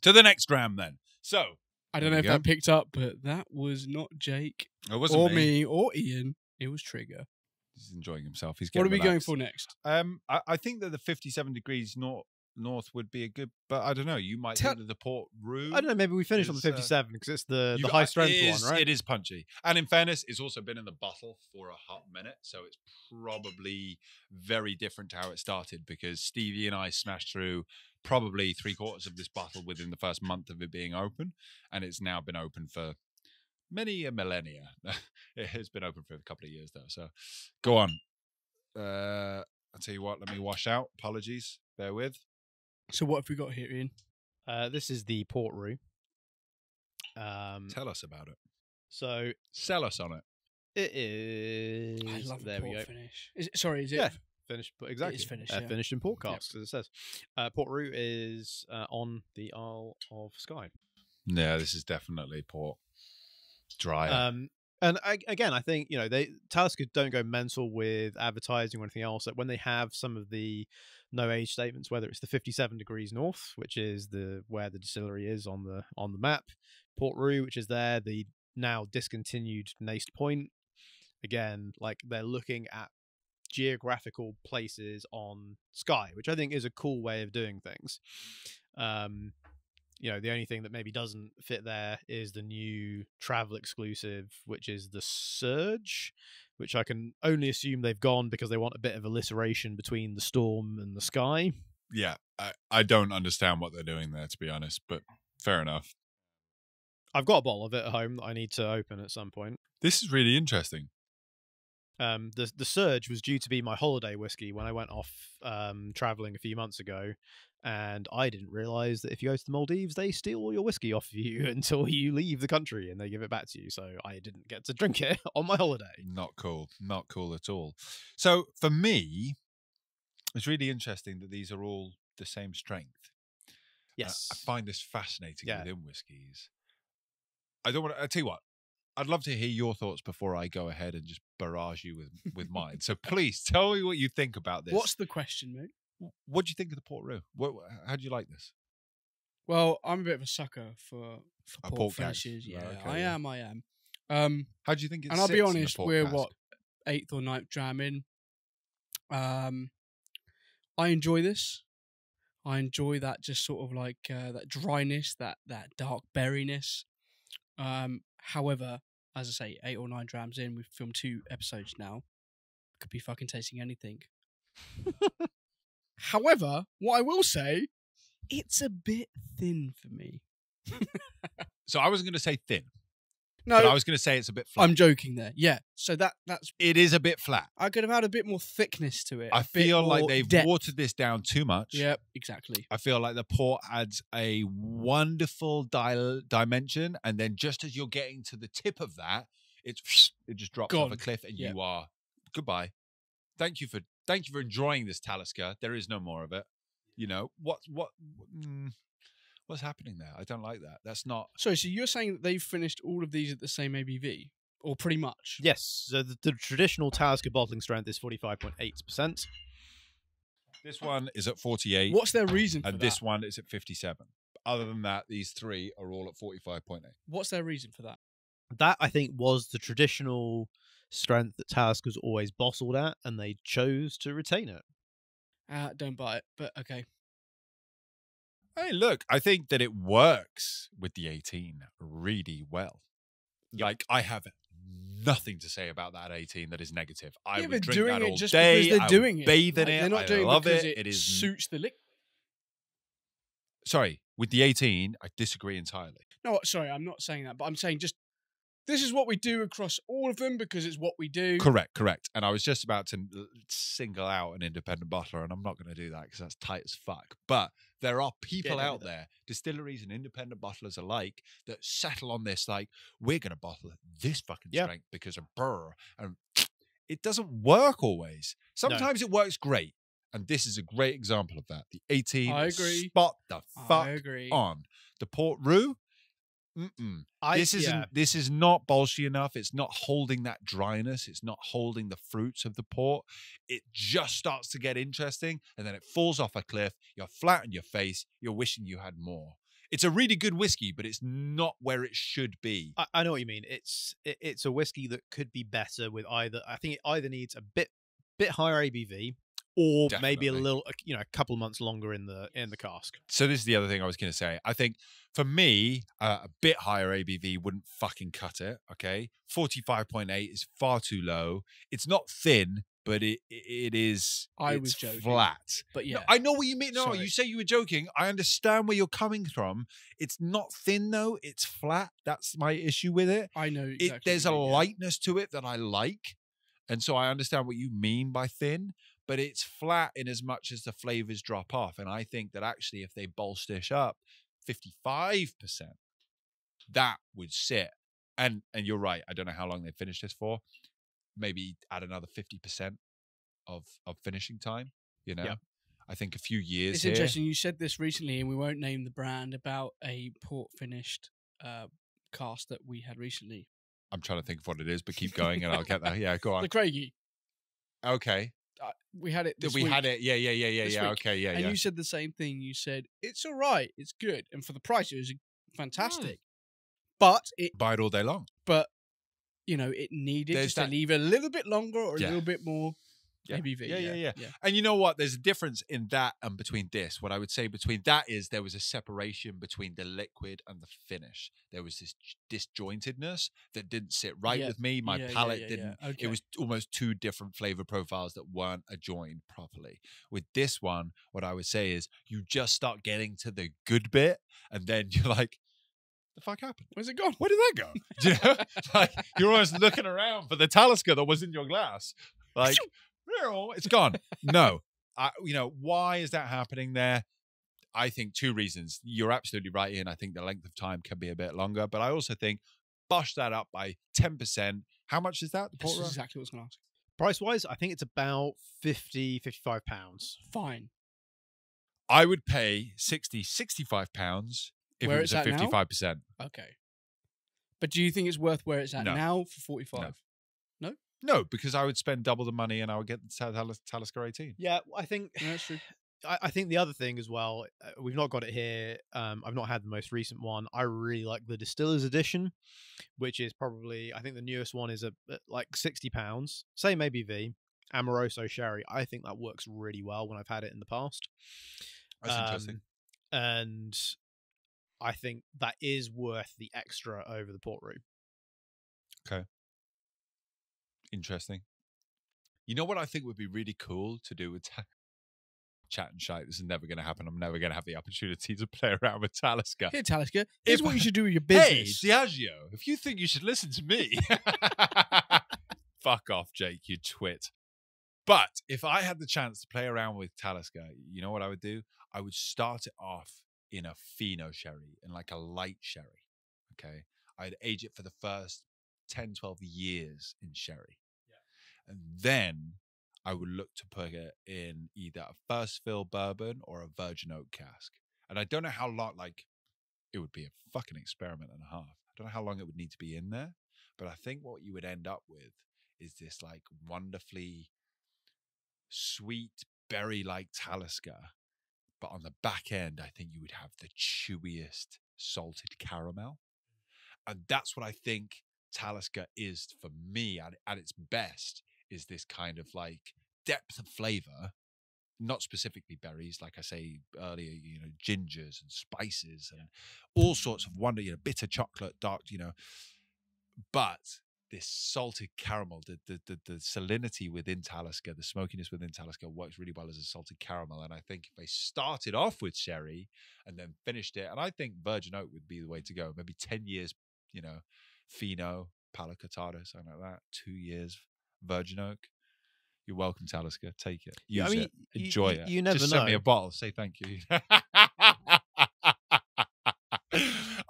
To the next round, then. So, I don't know There if you go. that picked up, but that was not Jake it wasn't or me. me or Ian. It was Trigger. He's enjoying himself. He's What getting are we going relaxed. for next? I think that the 57 degrees north would be a good, but I don't know. You might think that the Port Roux. I don't know, maybe we finish on the Is, 57 because it's the You- high strength it is- one, right? It is punchy. And in fairness, it's also been in the bottle for a hot minute. So it's probably very different to how it started because Stevie and I smashed through probably 3/4 of this bottle within the first month of it being open. And it's now been open for many a millennia. It has been open for a couple of years, though. So go on. I'll tell you what, let me wash out. Apologies. Bear with. So what have we got here, Ian? This is the Port Roux. Tell us about it. So Sell us on it. it is. I love there the we go. port finish. Is it Yeah. Finished, exactly. finished, yeah. Finished in port casks, as it says. Port Roux is on the Isle of Skye. Yeah, this is definitely port. Drier. And again, I think Talisker don't go mental with advertising or anything else. Like when they have some of the no age statements, whether it's the 57 degrees north, which is where the distillery is on the map, Port Roux, which is there, the now discontinued Naste Point. Again, like they're looking at geographical places on Skye, which I think is a cool way of doing things. The only thing that maybe doesn't fit there is the new travel exclusive, which is the Surge, which I can only assume they've gone because they want a bit of alliteration between the Storm and the Sky. Yeah, I don't understand what they're doing there, to be honest, but fair enough. I've got a bottle of it at home that I need to open at some point. This is really interesting. The Surge was due to be my holiday whiskey when I went off traveling a few months ago, and I didn't realize that if you go to the Maldives, they steal all your whiskey off of you until you leave the country and they give it back to you. So I didn't get to drink it on my holiday. Not cool. Not cool at all. So for me, it's really interesting that these are all the same strength. Yes. I find this fascinating Yeah. within whiskies. I don't want to. I tell you what. I'd love to hear your thoughts before I go ahead and just barrage you with mine. So please tell me what you think about this. What's the question, mate? What do you think of the Port Roux? How do you like this? Well, I'm a bit of a sucker for A port port cask. finishes. Yeah, Right, okay, I yeah. am. How do you think it And I'll be sits in the honest, port we're cask? what 8th or 9th dram in. I enjoy this. I enjoy that just sort of like that dryness, that dark berryness. However, as I say, 8 or 9 drams in, we've filmed 2 episodes now. Could be fucking tasting anything. However, what I will say, it's a bit thin for me. So I wasn't going to say thin, No, but I was going to say it's a bit flat. I'm joking there. Yeah, so that's It is a bit flat. I could have had a bit more thickness to it. I a bit feel like more they've depth. watered this down too much. Yep, exactly. I feel like the port adds a wonderful dimension, and then just as you're getting to the tip of that, it just drops off a Gone. cliff, and Yep. you are goodbye. Thank you for enjoying this Talisker. There is no more of it. You know what's happening there? I don't like that. That's not. Sorry, so you're saying that they've finished all of these at the same ABV? Or pretty much? Yes. So the traditional Talisker bottling strength is 45.8%. This one is at 48, What's their reason for and that? this one is at 57. Other than that, these three are all at 45.8. What's their reason for that? That, I think, was the traditional strength that Talisker's always bottled at, and they chose to retain it. Don't buy it, but okay. Hey, look, I think that it works with the 18 really well. Like, I have nothing to say about that 18 that is negative. I Yeah, would but drink doing that it all just day. because they're I doing would it. bathe in Like, it. they're not I doing it love because it. It is suits the liquor. Sorry, with the 18, I disagree entirely. No, sorry, I'm not saying that, but I'm saying just this is what we do across all of them because it's what we do. Correct. And I was just about to single out an independent bottler, and I'm not going to do that because that's tight as fuck. But there are people out there, distilleries and independent bottlers alike, that settle on this, like, we're going to bottle this fucking strength because of brr. And it doesn't work always. Sometimes it works great. And this is a great example of that. The 18, I agree. spot the fuck I agree. on. The Port Roux, this is not bolshy enough. It's not holding that dryness. It's not holding the fruits of the port. It just starts to get interesting, and then it falls off a cliff. You're flat on your face. You're wishing you had more. It's a really good whiskey, but it's not where it should be. I know what you mean. It's a whiskey that could be better with either. I think it either needs a bit higher ABV. Or maybe a little, a couple of months longer in the cask. So this is the other thing I was going to say. I think for me, a bit higher ABV wouldn't fucking cut it. Okay, 45.8 is far too low. It's not thin, but it is. I was joking. Flat. But yeah, no, I know what you mean. No, Sorry. you say you were joking. I understand where you're coming from. It's not thin though. It's flat. That's my issue with it. I know exactly. There's a lightness to it that I like, and so I understand what you mean by thin. But it's flat in as much as the flavors drop off. And I think that actually if they bolster up 55%, that would sit. And you're right. I don't know how long they finished this for. Maybe add another 50% of finishing time, Yeah. I think a few years It's here. interesting. You said this recently, and we won't name the brand, about a port finished cask that we had recently. I'm trying to think of what it is, but keep going and I'll get there. Yeah, go on. The Craigie. Okay. We had it this we week. had it. Yeah. This week. Okay, yeah, and yeah. you said the same thing. You said, it's all right. It's good. And for the price, it was fantastic. But it... Buy it all day long. But, it needed just to leave it a little bit longer or a little bit more ABV. Yeah. And you know what? There's a difference in that and between this. What I would say between that is there was a separation between the liquid and the finish. There was this disjointedness that didn't sit right with me. My palate didn't. Okay. It was almost two different flavor profiles that weren't adjoined properly. With this one, what I would say is you just start getting to the good bit and then you're like, the fuck happened? Where's it gone? Where did that go? Like you're always looking around for the Talisker that was in your glass. Like, it's gone. No. Why is that happening there? I think two reasons. You're absolutely right, Ian. I think the length of time can be a bit longer, but I also think bush that up by 10%. How much is that? That's exactly what I was going to ask. Price-wise, I think it's about £50, £55. Fine. I would pay £60, £65 if it was at 55%. Okay. But do you think it's worth where it's at now for 45? No? No, because I would spend double the money and I would get the Talisker 18. Yeah, I think that's true. I think the other thing as well, we've not got it here. I've not had the most recent one. I really like the Distiller's Edition, which is probably, I think the newest one is like £60. Same ABV, Amoroso Sherry. I think that works really well when I've had it in the past. That's interesting. And I think that is worth the extra over the Port Roux. Okay. Interesting. You know what I think would be really cool to do with chat and shite? This is never going to happen. I'm never going to have the opportunity to play around with Talisker. Here, Talisker, here's what you should do with your business. Hey, Diageo, if you think you should listen to me. Fuck off, Jake, you twit. But if I had the chance to play around with Talisker, you know what I would do? I would start it off in a Fino sherry, in like a light sherry. Okay. I'd age it for the first 10, 12 years in sherry. Yeah. And then I would look to put it in either a first fill bourbon or a virgin oak cask. And I don't know how long, it would be a fucking experiment and a half. I don't know how long it would need to be in there. But I think what you would end up with is this wonderfully sweet berry-like Talisker. But on the back end, I think you would have the chewiest salted caramel. And that's what I think Talisker is for me at its best, is this kind of depth of flavor, not specifically berries, like I say earlier, gingers and spices and all sorts of bitter chocolate, dark, but this salted caramel, the salinity within Talisker, the smokiness within Talisker works really well as a salted caramel. And I think if they started off with sherry and then finished it, and I think virgin oak would be the way to go. Maybe 10 years, Fino, Palo Cortado, something like that. 2 years virgin oak. You're welcome, Talisker. Take it. Use it. Enjoy it. You never Just know. send me a bottle. Say thank you.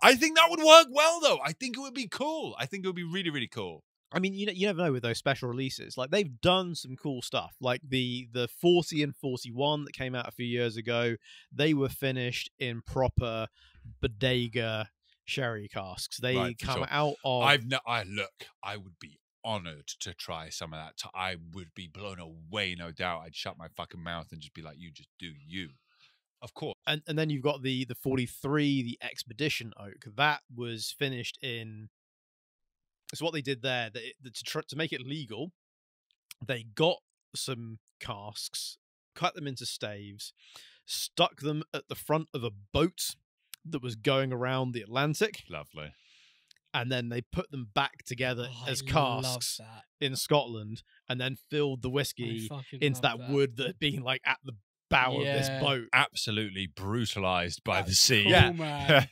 I think that would work well, though. I think it would be cool. I think it would be really, really cool. I mean, you never know with those special releases. Like, they've done some cool stuff. Like the 40 and 41 that came out a few years ago, they were finished in proper bodega sherry casks. They come out of. I would be honored to try some of that. I would be blown away, no doubt. I'd shut my fucking mouth and just be like, "You just do you." Of course. And then you've got the 43, the Expedition Oak. That was finished in. So what they did there, to make it legal, they got some casks, cut them into staves, stuck them at the front of a boat that was going around the Atlantic. Lovely. And then they put them back together as casks in Scotland, and then filled the whiskey into that wood that had been like at the bow of this boat. Absolutely brutalized by the sea. Cool, man.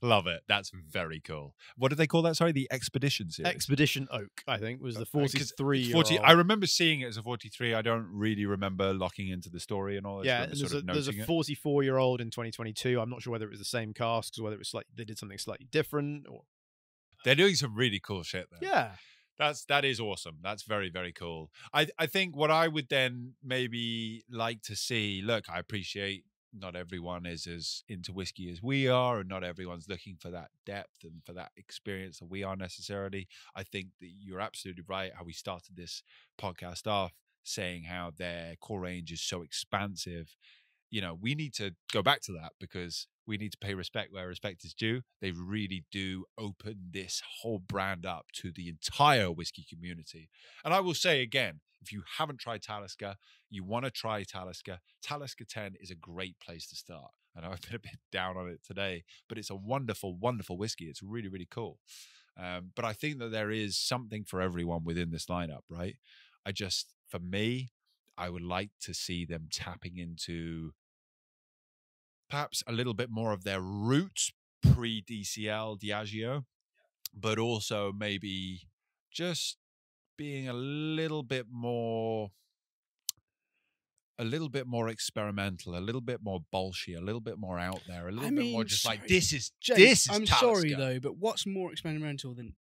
Love it. That's very cool. What did they call that? Sorry, the Expedition series. Expedition Oak, I think, was the 43. I remember seeing it as a 43. I don't really remember locking into the story and all that. Yeah, and there's a 44-year-old in 2022. I'm not sure whether it was the same casks or whether it was they did something slightly different. Or they're doing some really cool shit there. Yeah. That is awesome. That's very, very cool. I think what I would then maybe like to see, look, I appreciate not everyone is as into whiskey as we are, and not everyone's looking for that depth and for that experience that we are necessarily. I think that you're absolutely right how we started this podcast off saying how their core range is so expansive. We need to go back to that because we need to pay respect where respect is due. They really do open this whole brand up to the entire whiskey community. And I will say again, if you haven't tried Talisker, you want to try Talisker, Talisker 10 is a great place to start. I know I've been a bit down on it today, but it's a wonderful, wonderful whiskey. It's really, really cool. But I think that there is something for everyone within this lineup, right? For me, I would like to see them tapping into perhaps a little bit more of their roots pre-DCL, Diageo, but also maybe just being a little bit more experimental, a little bit more bolshy, a little bit more out there, a little bit more just like, this is I'm Talisker. sorry, though, but what's more experimental than,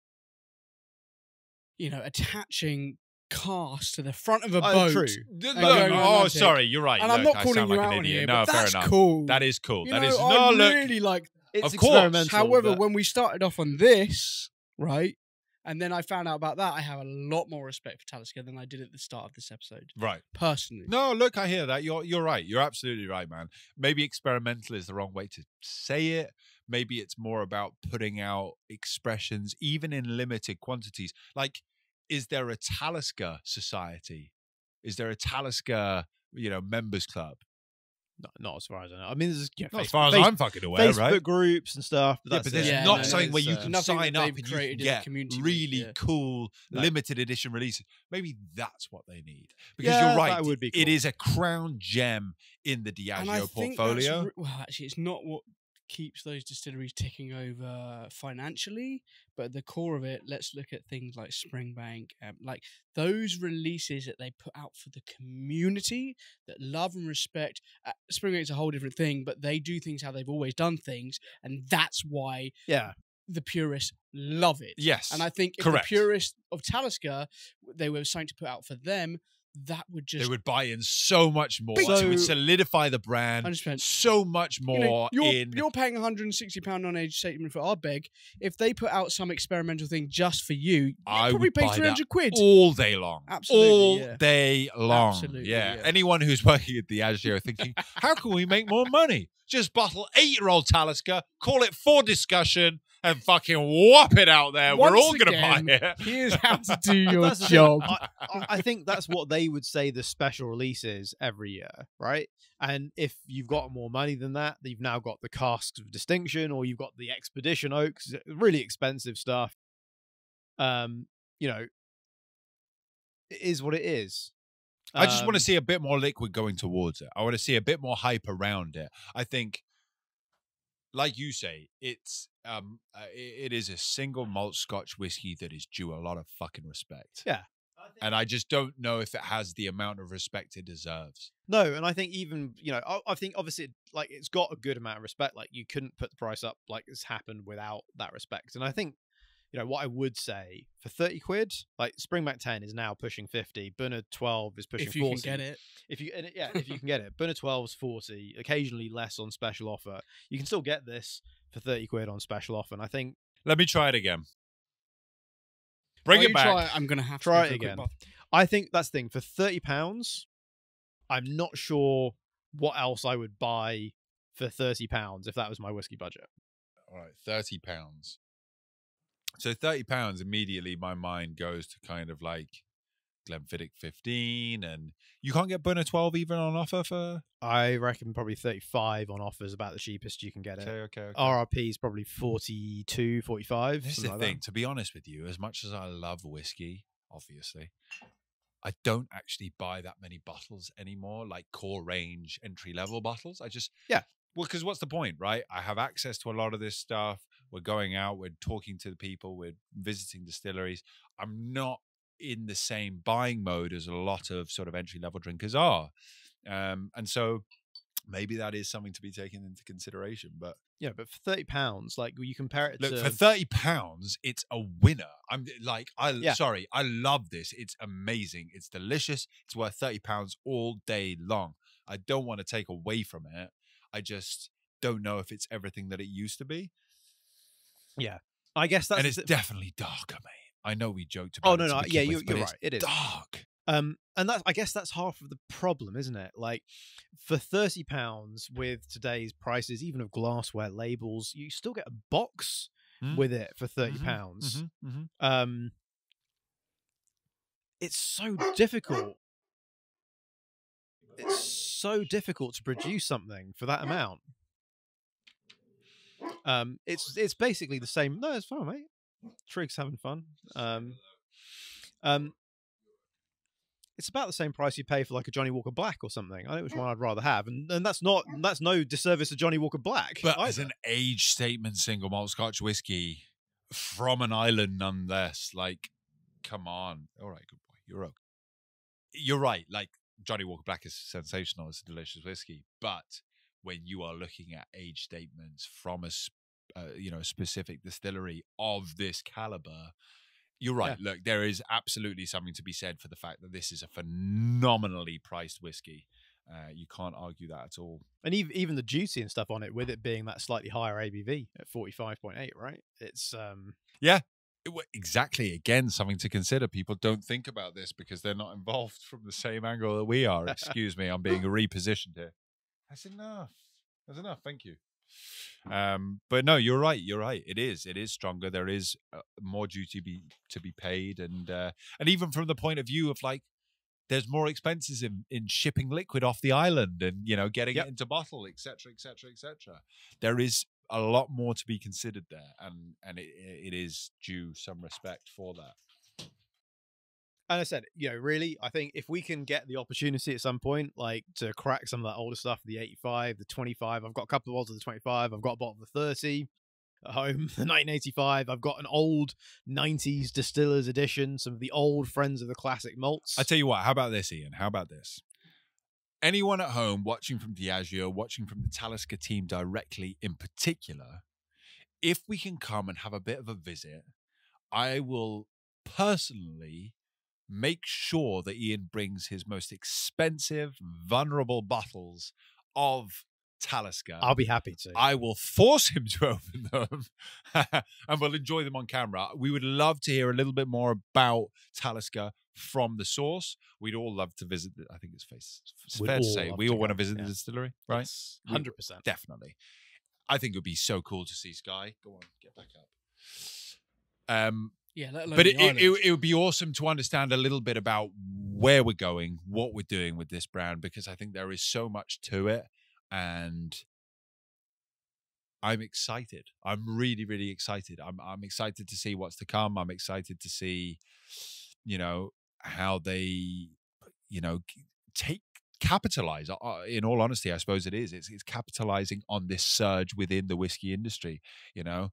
attaching cast to the front of a boat? True. Sorry, you're right. And I'm not calling you out on here, but that's cool. That is cool. I really like. It's of course. experimental. However, when we started off on this, right, and then I found out about that, I have a lot more respect for Talisker than I did at the start of this episode. Right. Personally. No, look, I hear that. You're right. You're absolutely right, man. Maybe experimental is the wrong way to say it. Maybe it's more about putting out expressions, even in limited quantities. Like, is there a Talisker society? Is there a Talisker, members club? Not as far as I know. I mean, there's not as far as I'm fucking aware, Facebook right? groups and stuff. But there's not something where you can sign up and you can get get really cool limited edition releases. Maybe that's what they need. Because you're right, that would be cool. It is a crown gem in the Diageo portfolio. Actually, it's not what keeps those distilleries ticking over financially, but at the core of it, let's look at things like Springbank, like those releases that they put out for the community that love and respect. Springbank's a whole different thing, but they do things how they've always done things, and that's why the purists love it. Yes, and I think if the purists of Talisker, they were something to put out for them, that would just... They would buy in so much more. It would solidify the brand 100%. So much more. You're paying £160 on age statement for Ardbeg. If they put out some experimental thing just for you, I probably would pay buy 300 quid. All day long. Absolutely. All day long. Absolutely. Yeah. Anyone who's working at Diageo thinking, how can we make more money? Just bottle 8-year-old Talisker, call it for discussion, and fucking whop it out there. We're all going to buy it. Here's how to do your job. I think that's what they would say the special release is every year, right? And if you've got more money than that, you've now got the casks of distinction, or you've got the Expedition Oaks, really expensive stuff. you know, it is what it is. I just want to see a bit more liquid going towards it. I want to see a bit more hype around it. I think, like you say, it's it is a single malt Scotch whiskey that is due a lot of fucking respect. Yeah. And I just don't know if it has the amount of respect it deserves. No, and I think even, you know, I think obviously like it's got a good amount of respect. Like you couldn't put the price up like it's happened without that respect. And I think, you know, what I would say for 30 quid, like Springbank 10 is now pushing 50. Bunner 12 is pushing 40. If you can get it. If you can get it. Bunner 12 is 40, occasionally less on special offer. You can still get this for 30 quid on special offer. And I think... Let me try it again. Bring it back. I'm going to have to try it again. I think that's the thing. For £30, I'm not sure what else I would buy for £30 if that was my whiskey budget. All right, £30. So £30, immediately my mind goes to kind of like Glenfiddich 15, and you can't get Bunner 12 even on offer for... I reckon probably 35 on offer is about the cheapest you can get it. Okay. RRP is probably 42, 45. This is the thing, to be honest with you, as much as I love whiskey, obviously, I don't actually buy that many bottles anymore, like core range, entry-level bottles. I just... Yeah. Well, because what's the point, right? I have access to a lot of this stuff. We're going out, we're talking to the people, we're visiting distilleries. I'm not in the same buying mode as a lot of sort of entry-level drinkers are. And so maybe that is something to be taken into consideration. But yeah, but for £30, like you compare it look, to... for £30, it's a winner. Sorry, I love this. It's amazing. It's delicious. It's worth £30 all day long. I don't want to take away from it. I just don't know if it's everything that it used to be. Yeah, I guess that's... And it's definitely darker, mate. I know we joked about it. No, yeah, you're right. It is dark. And that's, I guess that's half of the problem, isn't it? Like for £30 with today's prices, even of glassware labels, you still get a box with it for £30. It's so difficult. It's so difficult to produce something for that amount. It's basically the same. No, it's fine, mate. Trig's having fun. It's about the same price you pay for like a Johnny Walker Black or something. I know which one I'd rather have, and that's no disservice to Johnny Walker Black. But as an age statement single malt Scotch whiskey from an island, nonetheless. Like, come on. All right, good boy. You're okay. You're right. Like Johnny Walker Black is sensational. It's a delicious whiskey, but when you are looking at age statements from a specific distillery of this caliber, you're right. Yeah. Look, there is absolutely something to be said for the fact that this is a phenomenally priced whiskey. You can't argue that at all. And even the juicy and stuff on it, with it being that slightly higher ABV at 45.8, right? It's yeah, exactly. Again, something to consider. People don't think about this because they're not involved from the same angle that we are. Excuse me, I'm being repositioned here. That's enough. That's enough. Thank you. But no, you're right. You're right. It is stronger. There is more duty to be paid, and even from the point of view of like, there's more expenses in shipping liquid off the island, and getting it into bottle, etc., etc., etc. There is a lot more to be considered there, and it is due some respect for that. And I said, really, I think if we can get the opportunity at some point, like to crack some of that older stuff, the 85, the 25, I've got a couple of bottles of the 25, I've got a bottle of the 30 at home, the 1985, I've got an old 90s Distillers edition, some of the old Friends of the Classic malts. I tell you what, how about this, Ian? How about this? Anyone at home watching from Diageo, watching from the Talisker team directly in particular, if we can come and have a bit of a visit, I will personally make sure that Ian brings his most expensive, vulnerable bottles of Talisker. I'll be happy to. I will force him to open them and we'll enjoy them on camera. We would love to hear a little bit more about Talisker from the source. We'd all love to visit. I think it's fair to say we all want to visit the distillery, right? Yes, 100%. Definitely. I think it would be so cool to see Skye. Go on, get back up. Yeah, let alone but it would be awesome to understand a little bit about where we're going, what we're doing with this brand, because I think there is so much to it, and I'm excited. I'm really, really excited. I'm excited to see what's to come. I'm excited to see, how they, take capitalize. In all honesty, I suppose it is. It's capitalizing on this surge within the whiskey industry. You know,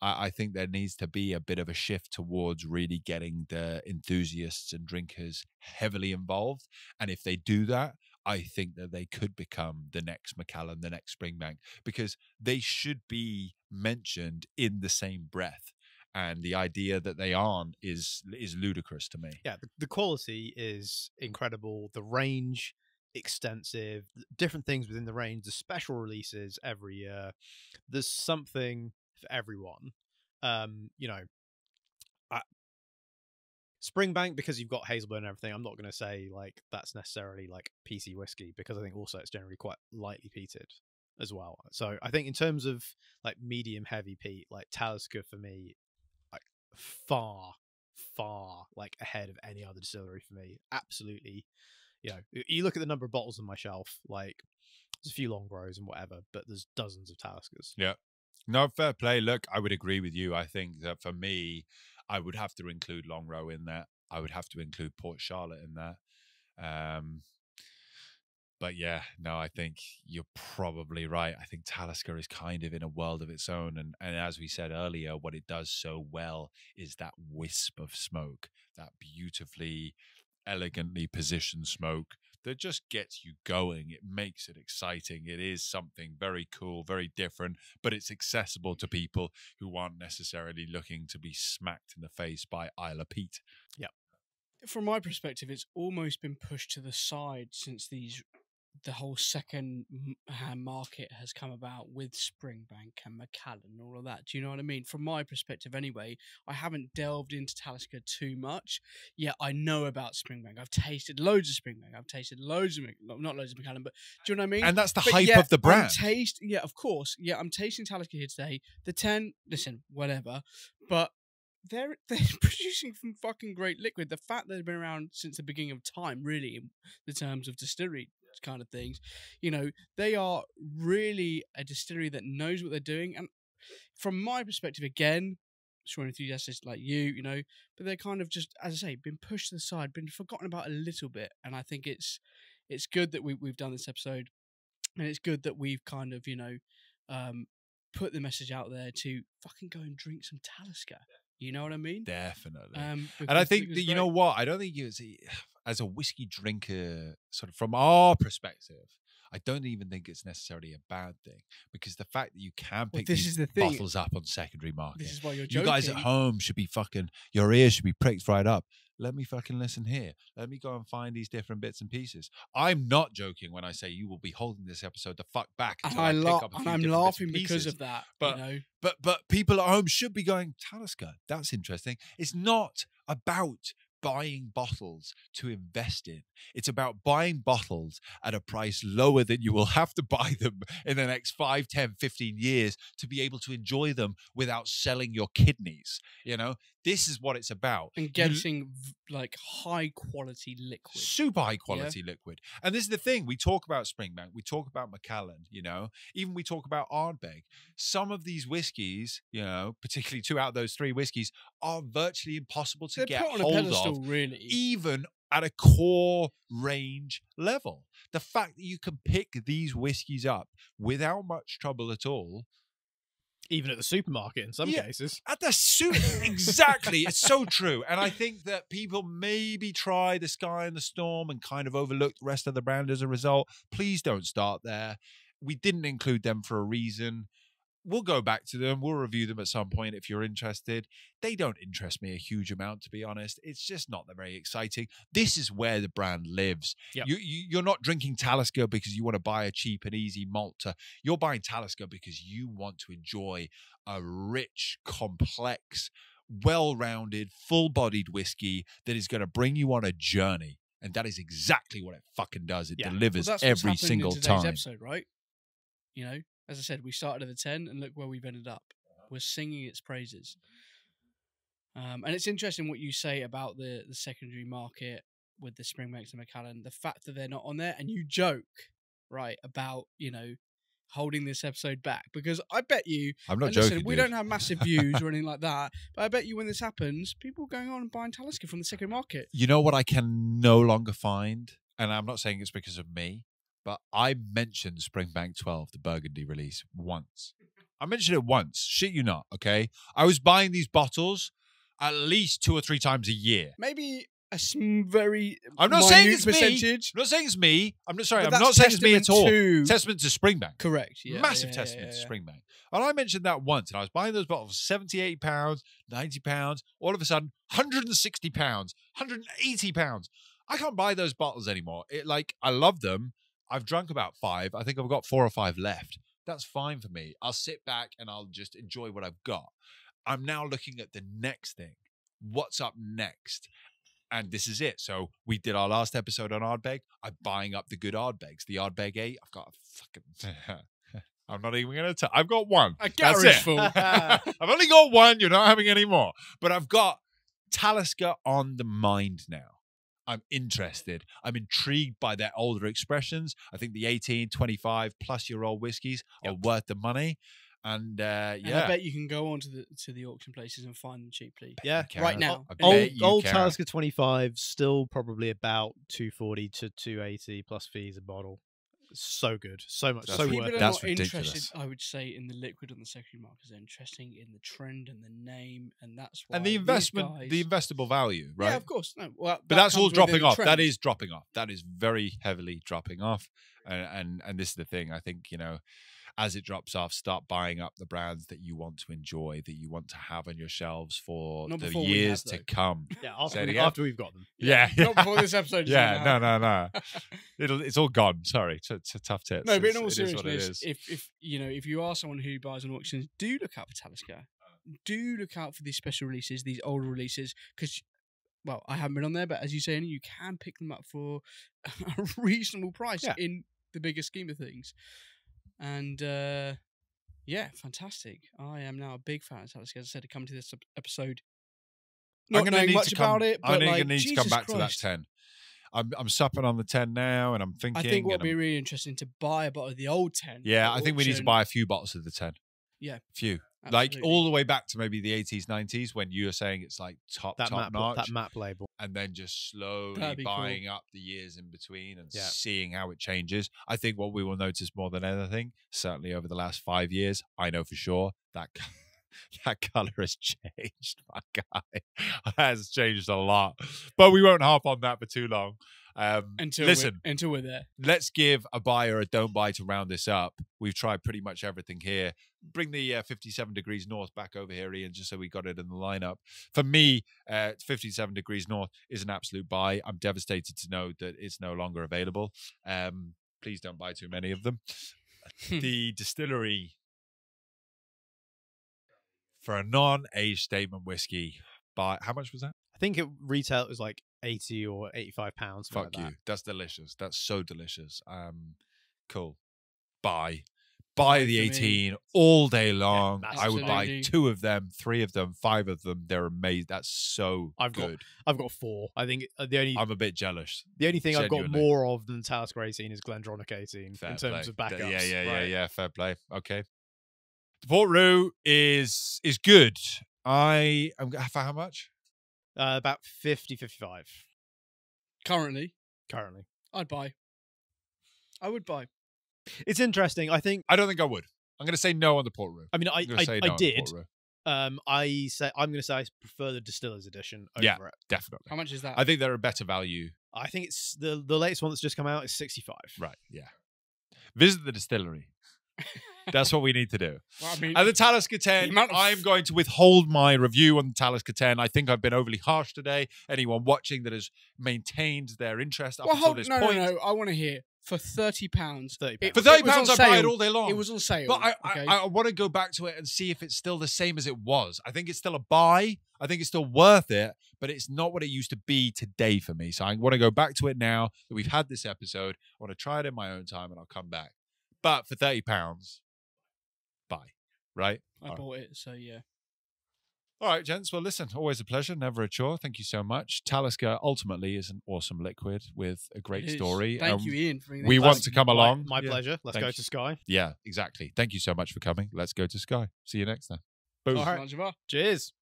I think there needs to be a bit of a shift towards really getting the enthusiasts and drinkers heavily involved. And if they do that, I think that they could become the next Macallan, the next Springbank, because they should be mentioned in the same breath. And the idea that they aren't is ludicrous to me. Yeah, the quality is incredible. The range, extensive, different things within the range, the special releases every year. There's something for everyone. Springbank, because you've got Hazelburn and everything, I'm not going to say like that's necessarily like PC whiskey, because I think also it's generally quite lightly peated as well. So I think in terms of like medium heavy peat, like Talisker for me, like far like ahead of any other distillery for me. Absolutely. You look at the number of bottles on my shelf, like there's a few long grows and whatever, but there's dozens of Taliskers. Yeah. No, fair play. Look, I would agree with you. I think that for me, I would have to include Longrow in that. I would have to include Port Charlotte in that. But yeah, no, I think you're probably right. I think Talisker is kind of in a world of its own. And as we said earlier, what it does so well is that wisp of smoke, that beautifully, elegantly positioned smoke that just gets you going. It makes it exciting. It is something very cool, very different, but it's accessible to people who aren't necessarily looking to be smacked in the face by Isle of Peat. Yeah. From my perspective, it's almost been pushed to the side since the whole second hand market has come about with Springbank and Macallan and all of that. Do you know what I mean? From my perspective anyway, I haven't delved into Talisker too much. Yeah, I know about Springbank. I've tasted loads of Springbank. I've tasted loads of, not loads of Macallan, but do you know what I mean? And that's the hype of the brand. Yeah, of course. Yeah, I'm tasting Talisker here today. The 10, listen, whatever. But they're producing some fucking great liquid. The fact that they've been around since the beginning of time, really, in the terms of distillery kind of things, they are really a distillery that knows what they're doing. And from my perspective, again, sure, enthusiasts like you, but they're kind of just, as I say, been pushed to the side, been forgotten about a little bit. And I think it's good that we've done this episode, and it's good that we've kind of put the message out there to fucking go and drink some Talisker. You know what I mean? Definitely. And I think that, you know what? I don't think as a whiskey drinker, sort of from our perspective, I don't even think it's necessarily a bad thing, because the fact that you can pick these bottles up on secondary market. This is why you're joking. You guys at home should be your ears should be pricked right up. Let me fucking listen here. Let me go and find these different bits and pieces. I'm not joking when I say you will be holding this episode the fuck back. And I'm laughing because of that. But people at home should be going, Talisker, that's interesting. It's not about buying bottles to invest in. It's about buying bottles at a price lower than you will have to buy them in the next 5, 10, 15 years to be able to enjoy them without selling your kidneys. This is what it's about. And getting like high quality liquid. Super high quality liquid. And this is the thing. We talk about Springbank. We talk about Macallan, even we talk about Ardbeg. Some of these whiskies, particularly 2 out of those 3 whiskies, are virtually impossible to get put on hold a pedestal, of, really. Even at a core range level. The fact that you can pick these whiskies up without much trouble at all, even at the supermarket in some cases. At the exactly. It's so true. And I think that people maybe try the Skye and the Storm and kind of overlook the rest of the brand as a result. Please don't start there. We didn't include them for a reason. We'll go back to them. We'll review them at some point if you're interested. They don't interest me a huge amount, to be honest. It's just not that very exciting. This is where the brand lives. Yep. You're not drinking Talisker because you want to buy a cheap and easy malt. You're buying Talisker because you want to enjoy a rich, complex, well-rounded, full-bodied whiskey that is going to bring you on a journey. And that is exactly what it fucking does. It delivers every single time. Episode, right? As I said, we started at the 10 and look where we've ended up. We're singing its praises. And it's interesting what you say about the secondary market with the Springbanks and Macallan. The fact that they're not on there, and you joke, right, about, holding this episode back because I bet you. I'm not and joking. listen, we dude. don't have massive views or anything like that, but I bet you when this happens, people are going on and buying Talisker from the second market. You know what I can no longer find, and I'm not saying it's because of me, but I mentioned Springbank 12, the Burgundy release, once. I mentioned it once. Shit you not, okay? I was buying these bottles at least 2 or 3 times a year. Maybe a very I'm not saying it's percentage. me. I'm not saying it's me. I'm not sorry. But I'm that's not saying it's me at all. testament to- Testament to Springbank. Correct. Yeah, Massive yeah, testament yeah, to Springbank. And I mentioned that once, and I was buying those bottles for £78, £90. All of a sudden, £160, £180. I can't buy those bottles anymore. I love them. I've drunk about 5. I think I've got 4 or 5 left. That's fine for me. I'll sit back and I'll just enjoy what I've got. I'm now looking at the next thing. What's up next? And this is it. So we did our last episode on Ardbeg. I'm buying up the good Ardbegs. The Ardbeg 8. I've got a fucking... I'm not even going to tell. I've got one. A That's garage it. full. I've only got one. You're not having any more. But I've got Talisker on the mind now. I'm interested. I'm intrigued by their older expressions. I think the 18, 25 plus year old whiskies are worth the money. And And I bet you can go on to the auction places and find them cheaply. Yeah, right now. I bet you Old can. Talisker 25 still probably about 240 to 280 plus fees a bottle. So good, so much, That's so People worth are it. That's not interested, ridiculous. I would say, in the liquid on the secondary market. They're interesting in the trend and the name, and that's why. And the these investment, guys- the investable value, right? Yeah, of course. No, well, But that that's all comes within dropping the off. trend. That is dropping off. That is very heavily dropping off. And this is the thing. I think, as it drops off, start buying up the brands that you want to enjoy, that you want to have on your shelves for Not the before we years have, to though. come. Yeah, Say it again? after we've got them. Yeah. Not before this episode. is Yeah, out. no. It's all gone. Sorry, it's a tough tip. No, but in all it is what it seriousness, is. if you are someone who buys on auctions, do look out for Talisker. Do look out for these special releases, these older releases, because, well, I haven't been on there, but as you say, you can pick them up for a reasonable price in the bigger scheme of things. And yeah, fantastic. I am now a big fan of Talisker. As I said, to come to this episode, not I'm gonna knowing need much to come, about it, but I'm gonna like, need to Jesus come back Christ. to that 10. I'm supping on the 10 now, and I'm thinking. I think what and would be really interesting to buy a bottle of the old 10. Yeah, at I think we need to auction. buy a few bottles of the 10. Yeah. Few. Absolutely. Like all the way back to maybe the 80s, 90s when you were saying it's like top notch. That map label. And then just slowly That'd be cool. buying up the years in between and Yeah. seeing how it changes. I think what we will notice more than anything, certainly over the last 5 years, I know for sure that that color has changed, my guy. Has changed a lot. But we won't harp on that for too long. Until we're there. Let's give a buy or a don't buy to round this up. We've tried pretty much everything here. Bring the 57 degrees north back over here, Ian, just so we got it in the lineup. For me, 57 degrees north is an absolute buy. I'm devastated to know that it's no longer available. Please don't buy too many of them. The distillery, for a non-age statement whiskey, how much was that? I think it retail was like 80 or 85 pounds. Fuck you. Like That's delicious. That's so delicious. Cool. Buy the for me. 18 all day long. Yeah, I would buy absolutely. 2 of them, 3 of them, 5 of them. They're amazing. That's so I've got- good. I've got 4. I think the only I'm a bit jealous. thing I've got genuinely. more of than Talisker 18 is Glendronach 18 Fair in terms play. of backups. Yeah. Fair play. Okay. The Port Roux is good. I am for how much? About 50, 55 Currently, currently. I'd buy. I would buy. It's interesting. I think. I don't think I would. I'm going to say no on the Port Roux. I mean, I'm gonna say no I on the did. Port Roux. I'm going to say I prefer the Distiller's edition over Yeah. it. Definitely. How much is that? I think they're a better value. I think it's the latest one that's just come out is 65. Right. Yeah. Visit the distillery. That's what we need to do. Well, I mean, And the Talisker 10, The amount of- I'm going to withhold my review on the Talisker 10. I think I've been overly harsh today. Anyone watching that has maintained their interest up well, until hold, this no, point. no. I want to hear for £30. £30. For it £30, was on I buy it sale. all day long. It was on sale. But okay? I want to go back to it and see if it's still the same as it was. I think it's still a buy. I think it's still worth it, but it's not what it used to be today for me. So I want to go back to it now that we've had this episode. I want to try it in my own time and I'll come back. But for £30, buy. Right? I bought it, so yeah. All right, gents. Well, listen, always a pleasure, never a chore. Thank you so much. Talisker ultimately is an awesome liquid with a great It is. story. Thank you, Ian. For bringing We that want back. to come along. My Yeah. pleasure. Let's Thank go you. to Skye. Yeah, exactly. Thank you so much for coming. Let's go to Skye. See you next time. Boom. All right. Zanzibar. Cheers.